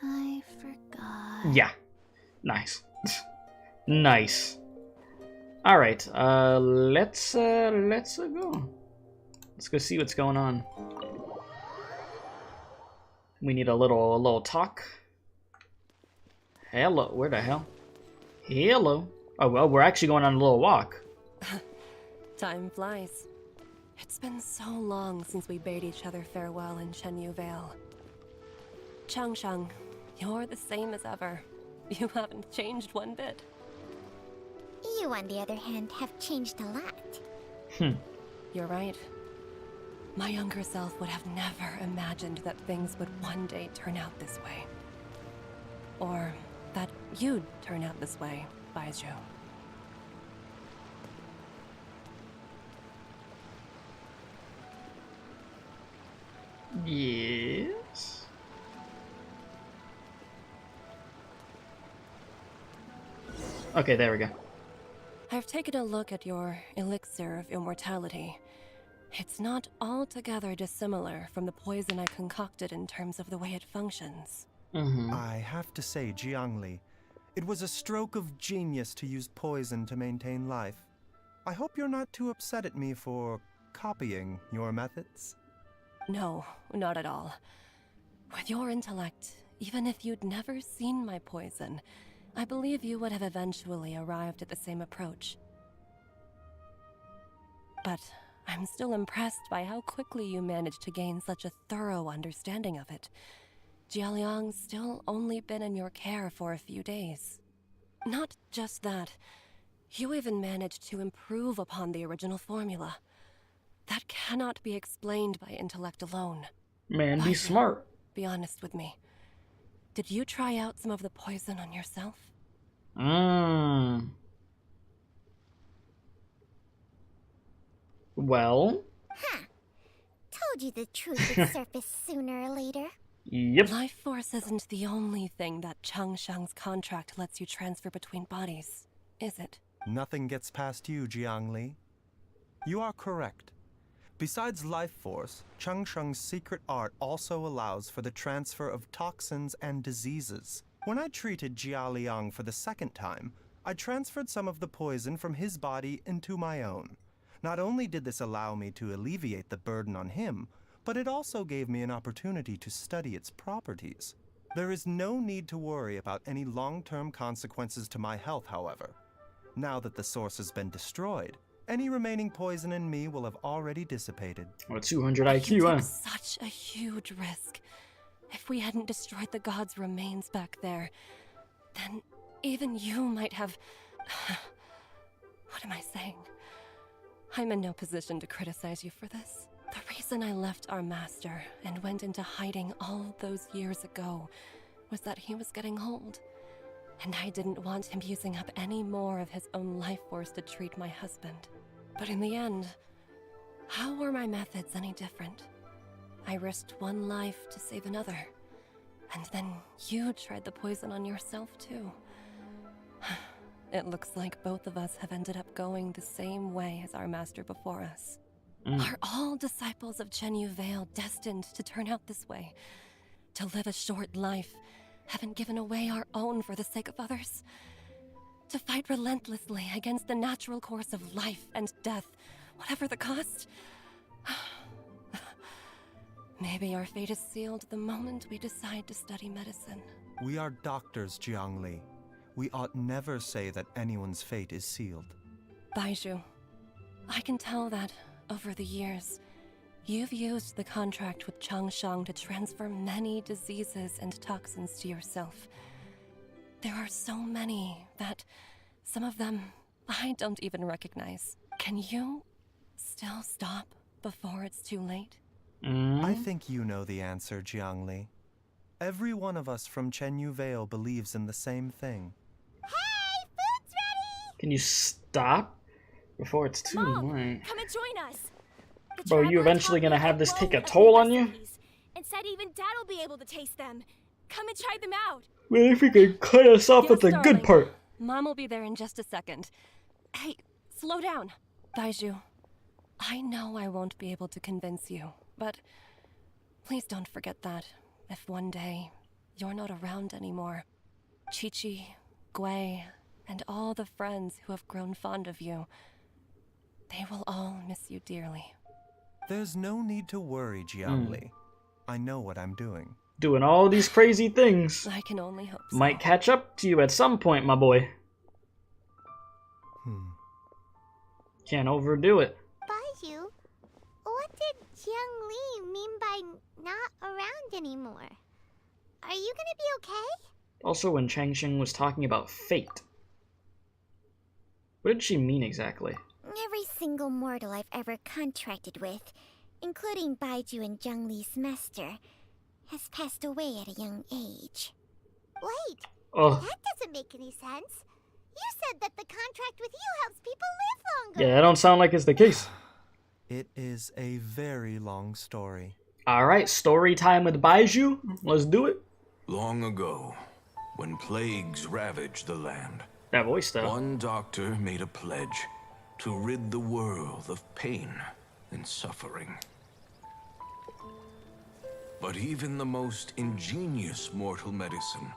I forgot. Yeah. Nice. Nice. Alright, let's go. Let's go see what's going on. We need a little talk. Hello, where the hell? Hello. Oh, well, we're actually going on a little walk. Time flies. It's been so long since we bade each other farewell in Shenyu Vale. Changshang, you're the same as ever. You haven't changed one bit. You, on the other hand, have changed a lot. You're right. My younger self would have never imagined that things would one day turn out this way. Or that you'd turn out this way, Baizhu. Yes. Okay, there we go. I've taken a look at your elixir of immortality. It's not altogether dissimilar from the poison I concocted in terms of the way it functions. I have to say, Jiangli, it was a stroke of genius to use poison to maintain life. I hope you're not too upset at me for copying your methods. No, not at all. With your intellect, even if you'd never seen my poison, I believe you would have eventually arrived at the same approach. But I'm still impressed by how quickly you managed to gain such a thorough understanding of it. Jialiang's still only been in your care for a few days. Not just that, you even managed to improve upon the original formula. That cannot be explained by intellect alone. Man, be smart. Be honest with me. Did you try out some of the poison on yourself? Well? Huh. Told you the truth would surface sooner or later. Yep. Life force isn't the only thing that Changshang's contract lets you transfer between bodies, is it? Nothing gets past you, Jiangli. You are correct. Besides life force, Changsheng's secret art also allows for the transfer of toxins and diseases. When I treated Jialiang for the second time, I transferred some of the poison from his body into my own. Not only did this allow me to alleviate the burden on him, but it also gave me an opportunity to study its properties. There is no need to worry about any long-term consequences to my health, however. Now that the source has been destroyed, any remaining poison in me will have already dissipated. Or 200 You IQ, took huh? such a huge risk. If we hadn't destroyed the god's remains back there, then even you might have... What am I saying? I'm in no position to criticize you for this. The reason I left our master and went into hiding all those years ago was that he was getting old, and I didn't want him using up any more of his own life force to treat my husband. But in the end, how were my methods any different? I risked one life to save another, and then you tried the poison on yourself too. It looks like both of us have ended up going the same way as our master before us. Are all disciples of Chenyu Vale destined to turn out this way? To live a short life, having given away our own for the sake of others? To fight relentlessly against the natural course of life and death, whatever the cost? Maybe our fate is sealed the moment we decide to study medicine. We are doctors, Jiangli. We ought never say that anyone's fate is sealed. Baizhu, I can tell that, over the years, you've used the contract with Changshang to transfer many diseases and toxins to yourself. There are so many that, some of them, I don't even recognize. Can you still stop before it's too late? I think you know the answer, Jiangli. Every one of us from Chenyu Vale believes in the same thing. Hey, food's ready! Can you stop before it's too Mom, late? come and join us. The Bro, you traveler eventually taught gonna me have that this Woe take a has toll made on you? recipes, and said even Dad'll be able to taste them. Come and try them out. Well, if you could cut us off Yes, at the darling. good part. Mom will be there in just a second. Hey, slow down. Baizhu, I know I won't be able to convince you, but please don't forget that if one day you're not around anymore, Chi-Chi, Gui, and all the friends who have grown fond of you, they will all miss you dearly. There's no need to worry, Jiangli. I know what I'm doing. Doing all these crazy things. I can only hope so. Might catch up to you at some point, my boy. Can't overdo it. Baizhu, what did Jiang Li mean by not around anymore? Are you gonna be okay? Also, when Changsheng was talking about fate. What did she mean exactly? Every single mortal I've ever contracted with, including Baizhu and Jiang Li's master, has passed away at a young age. Wait, Oh, that doesn't make any sense. You said that the contract with you helps people live longer. yeah, that don't sound like it's the case. It is a very long story. Alright, story time with Baizhu. Let's do it. Long ago, when plagues ravaged the land, That voice, though. one doctor made a pledge to rid the world of pain and suffering. But even the most ingenious mortal medicine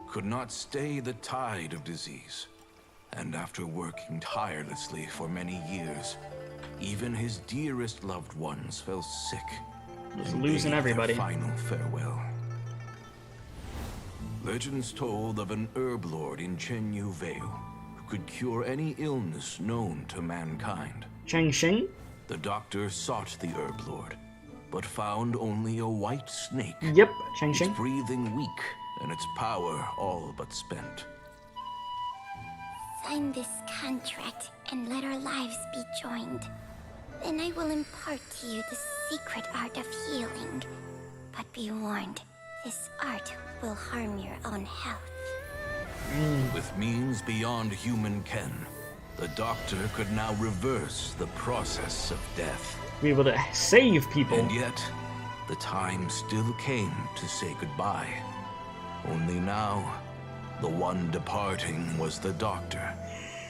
could not stay the tide of disease. And after working tirelessly for many years, even his dearest loved ones fell sick. Just and losing bade their everybody. final farewell. Legends told of an herb lord in Chenyu Vale who could cure any illness known to mankind. Changsheng? The doctor sought the herb lord, but found only a white snake. Yep, Its Changsheng. breathing weak and its power all but spent. Sign this contract and let our lives be joined. Then I will impart to you the secret art of healing. But be warned, this art will harm your own health. With means beyond human ken, the doctor could now reverse the process of death. Be able to save people. And yet, the time still came to say goodbye. Only now, the one departing was the doctor,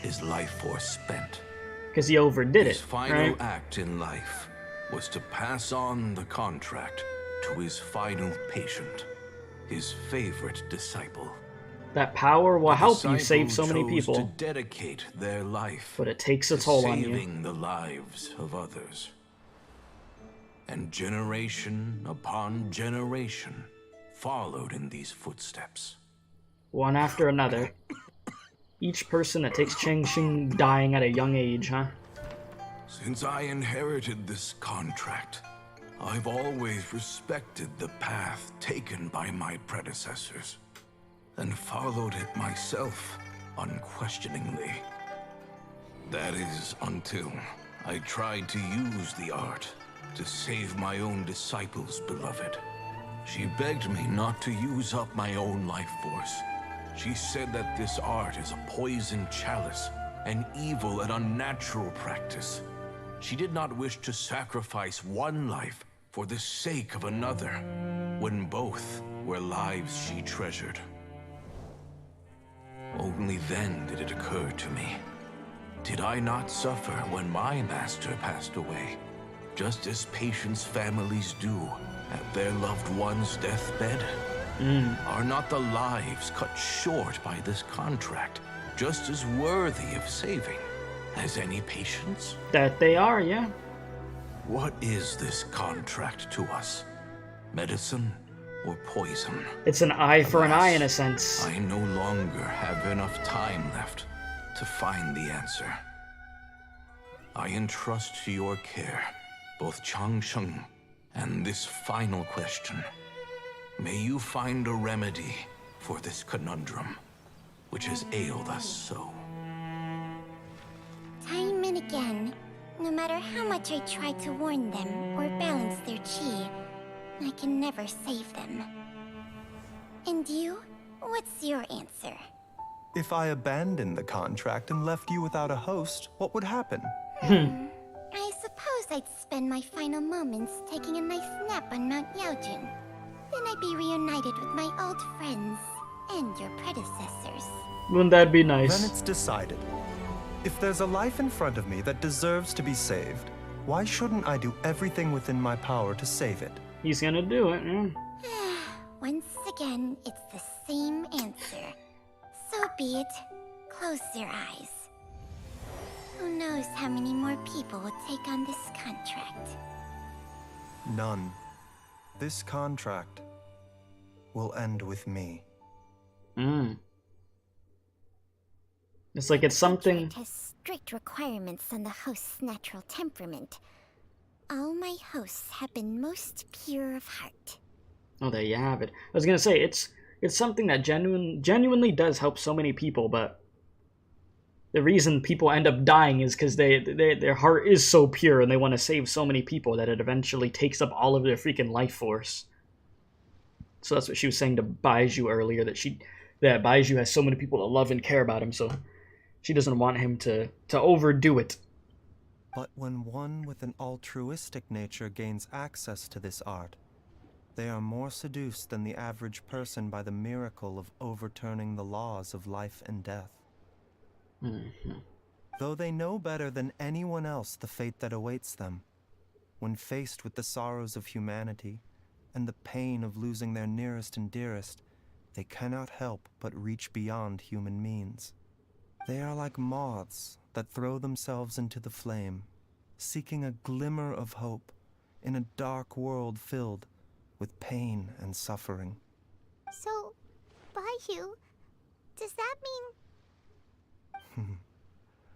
his life force spent. Because he overdid His it, final right? act in life was to pass on the contract to his final patient, his favorite disciple. That power will The help you save disciple so many chose to people, dedicate their life but it takes a to toll on you. saving the lives of others. And generation upon generation followed in these footsteps. One after another. Each person that takes Chengxing dying at a young age, huh? Since I inherited this contract, I've always respected the path taken by my predecessors, and followed it myself unquestioningly. That is until I tried to use the art to save my own disciple's beloved. She begged me not to use up my own life force. She said that this art is a poison chalice, an evil and unnatural practice. She did not wish to sacrifice one life for the sake of another, when both were lives she treasured. Only then did it occur to me. Did I not suffer when my master passed away, just as patients' families do at their loved one's deathbed? Are not the lives cut short by this contract just as worthy of saving as any patients? That they are, yeah. What is this contract to us? Medicine or poison? It's an eye for an eye in a Alas, sense. I no longer have enough time left to find the answer. I entrust to your care both Changsheng and this final question. May you find a remedy for this conundrum, which has ailed us so. Time and again, no matter how much I try to warn them or balance their chi, I can never save them. And you? What's your answer? If I abandoned the contract and left you without a host, what would happen? I suppose I'd spend my final moments taking a nice nap on Mount Yaojun. Then I'd be reunited with my old friends and your predecessors. Wouldn't that be Then nice? it's decided. If there's a life in front of me that deserves to be saved, why shouldn't I do everything within my power to save it? He's gonna do it, yeah. Once again, it's the same answer. So be it. Close your eyes. Who knows how many more people will take on this contract? None. This contract will end with me. It's like it's something. It has strict requirements on the host's natural temperament. All my hosts have been most pure of heart. Oh, there you have it. I was gonna say it's something that genuinely does help so many people, but the reason people end up dying is because their heart is so pure and they want to save so many people that it eventually takes up all of their freaking life force. So that's what she was saying to Baizhu earlier, that Baizhu has so many people that love and care about him, so she doesn't want him to overdo it. But when one with an altruistic nature gains access to this art, they are more seduced than the average person by the miracle of overturning the laws of life and death. Though they know better than anyone else the fate that awaits them, when faced with the sorrows of humanity and the pain of losing their nearest and dearest, they cannot help but reach beyond human means. They are like moths that throw themselves into the flame, seeking a glimmer of hope in a dark world filled with pain and suffering. So, Baizhu, does that mean...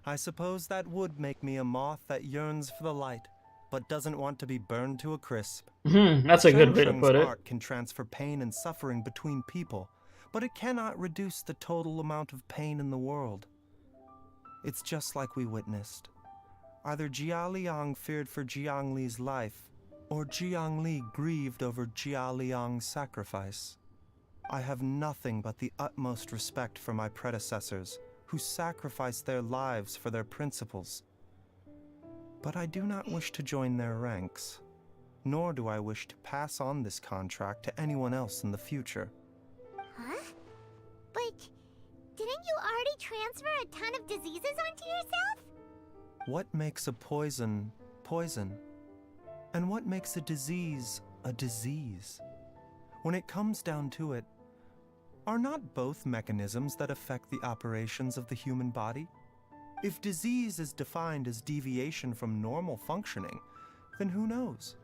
I suppose that would make me a moth that yearns for the light, but doesn't want to be burned to a crisp. That's a good way to put it. Art can transfer pain and suffering between people, but it cannot reduce the total amount of pain in the world. It's just like we witnessed. Either Jia Liang feared for Jiang Li's life, or Jiang Li grieved over Jia Liang's sacrifice. I have nothing but the utmost respect for my predecessors, who sacrificed their lives for their principles. But I do not wish to join their ranks, nor do I wish to pass on this contract to anyone else in the future. Huh? But didn't you already transfer a ton of diseases onto yourself? What makes a poison, poison? And what makes a disease? When it comes down to it, Are not both mechanisms that affect the operations of the human body? If disease is defined as deviation from normal functioning, then who knows?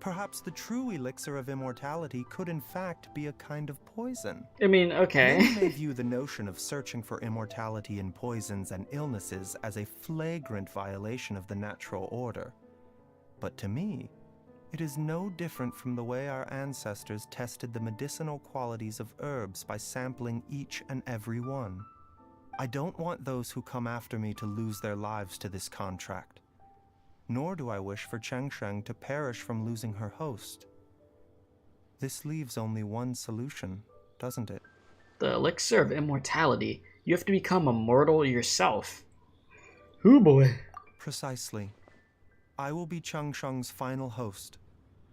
Perhaps the true elixir of immortality could in fact be a kind of poison. I mean, okay. Many may view the notion of searching for immortality in poisons and illnesses as a flagrant violation of the natural order. But to me, it is no different from the way our ancestors tested the medicinal qualities of herbs by sampling each and every one. I don't want those who come after me to lose their lives to this contract. Nor do I wish for Chengsheng to perish from losing her host. This leaves only one solution, doesn't it? The elixir of immortality. You have to become immortal yourself. Hoo boy. Precisely. I will be Chengsheng's final host,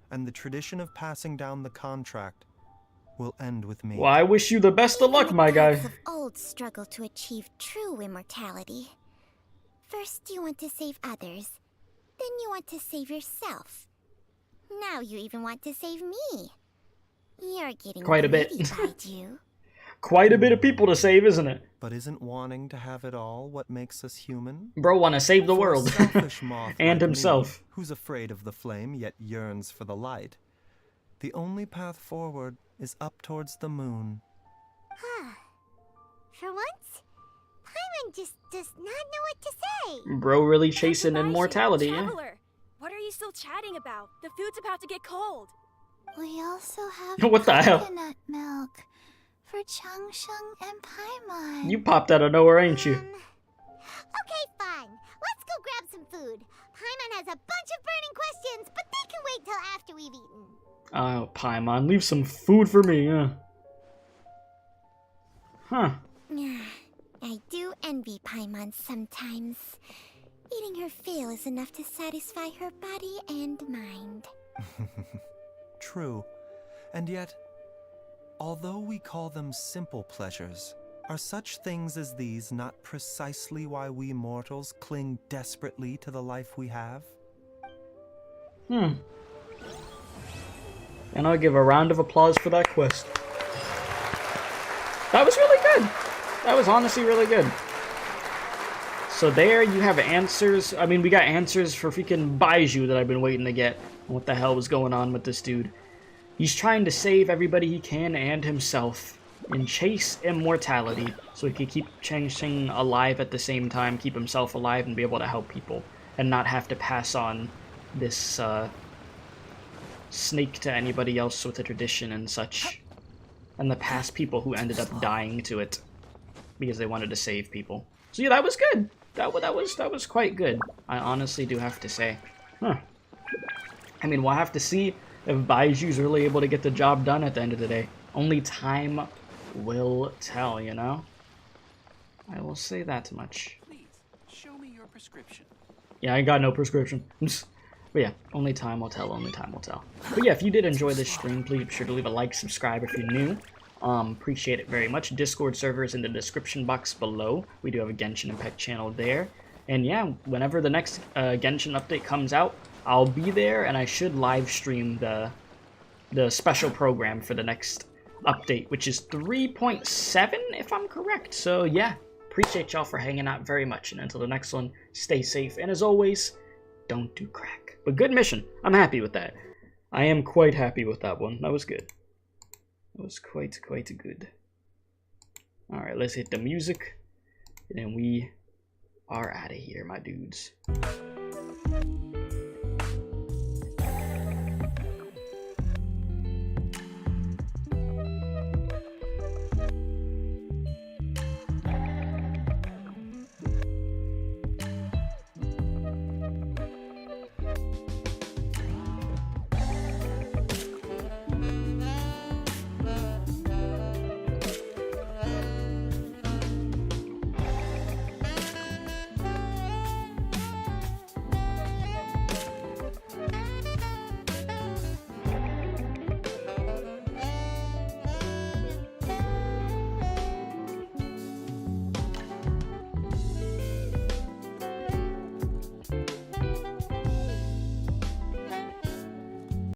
and the tradition of passing down the contract will end with me. Well, I wish you the best of luck, my guy. The gods of old struggle to achieve true immortality. First you want to save others, then you want to save yourself. Now you even want to save me. You're getting quite a bit. Baizhu. Quite a bit of people to save, isn't it? But isn't wanting to have it all what makes us human? Bro wanna save the For a world. selfish moth And like himself. me, who's afraid of the flame yet yearns for the light. The only path forward is up towards the moon. For once, Paimon just does not know what to say. Bro really chasing Baizhu, immortality, yeah? Traveler, what are you still chatting about? The food's about to get cold. We also have What the hell? coconut milk for Changsheng and Paimon. You popped out of nowhere, ain't you? Okay, fine. Let's go grab some food. Paimon has a bunch of burning questions, but they can wait till after we've eaten. Oh, Paimon, leave some food for me, yeah. Huh. I do envy Paimon sometimes. Eating her fill is enough to satisfy her body and mind. True. And yet, although we call them simple pleasures, are such things as these not precisely why we mortals cling desperately to the life we have? And I'll give a round of applause for that quest. That was really good. That was honestly really good. So there you have answers. I mean, we got answers for freaking Baizhu that I've been waiting to get. What the hell was going on with this dude? He's trying to save everybody he can and himself and chase immortality so he can keep Chengsheng alive at the same time, keep himself alive and be able to help people and not have to pass on this snake to anybody else with a tradition and such. And the past people who ended up dying to it because they wanted to save people. So yeah, that was good. That was quite good. I honestly do have to say. Huh. I mean, we'll have to see if Baizhu's really able to get the job done at the end of the day. Only time will tell, you know? I will say that much. Please, show me your prescription. Yeah, I got no prescription. But yeah, only time will tell, only time will tell. But yeah, if you did enjoy this stream, please be sure to leave a like, subscribe if you're new. Appreciate it very much. Discord server is in the description box below. We do have a Genshin Impact channel there. And yeah, whenever the next Genshin update comes out, I'll be there, and I should live stream the special program for the next update, which is 3.7, if I'm correct. So yeah, appreciate y'all for hanging out very much. And until the next one, stay safe. And as always, don't do crack. But good mission. I'm happy with that. I am quite happy with that one. That was good. That was quite good. Alright, let's hit the music. And then we are out of here, my dudes.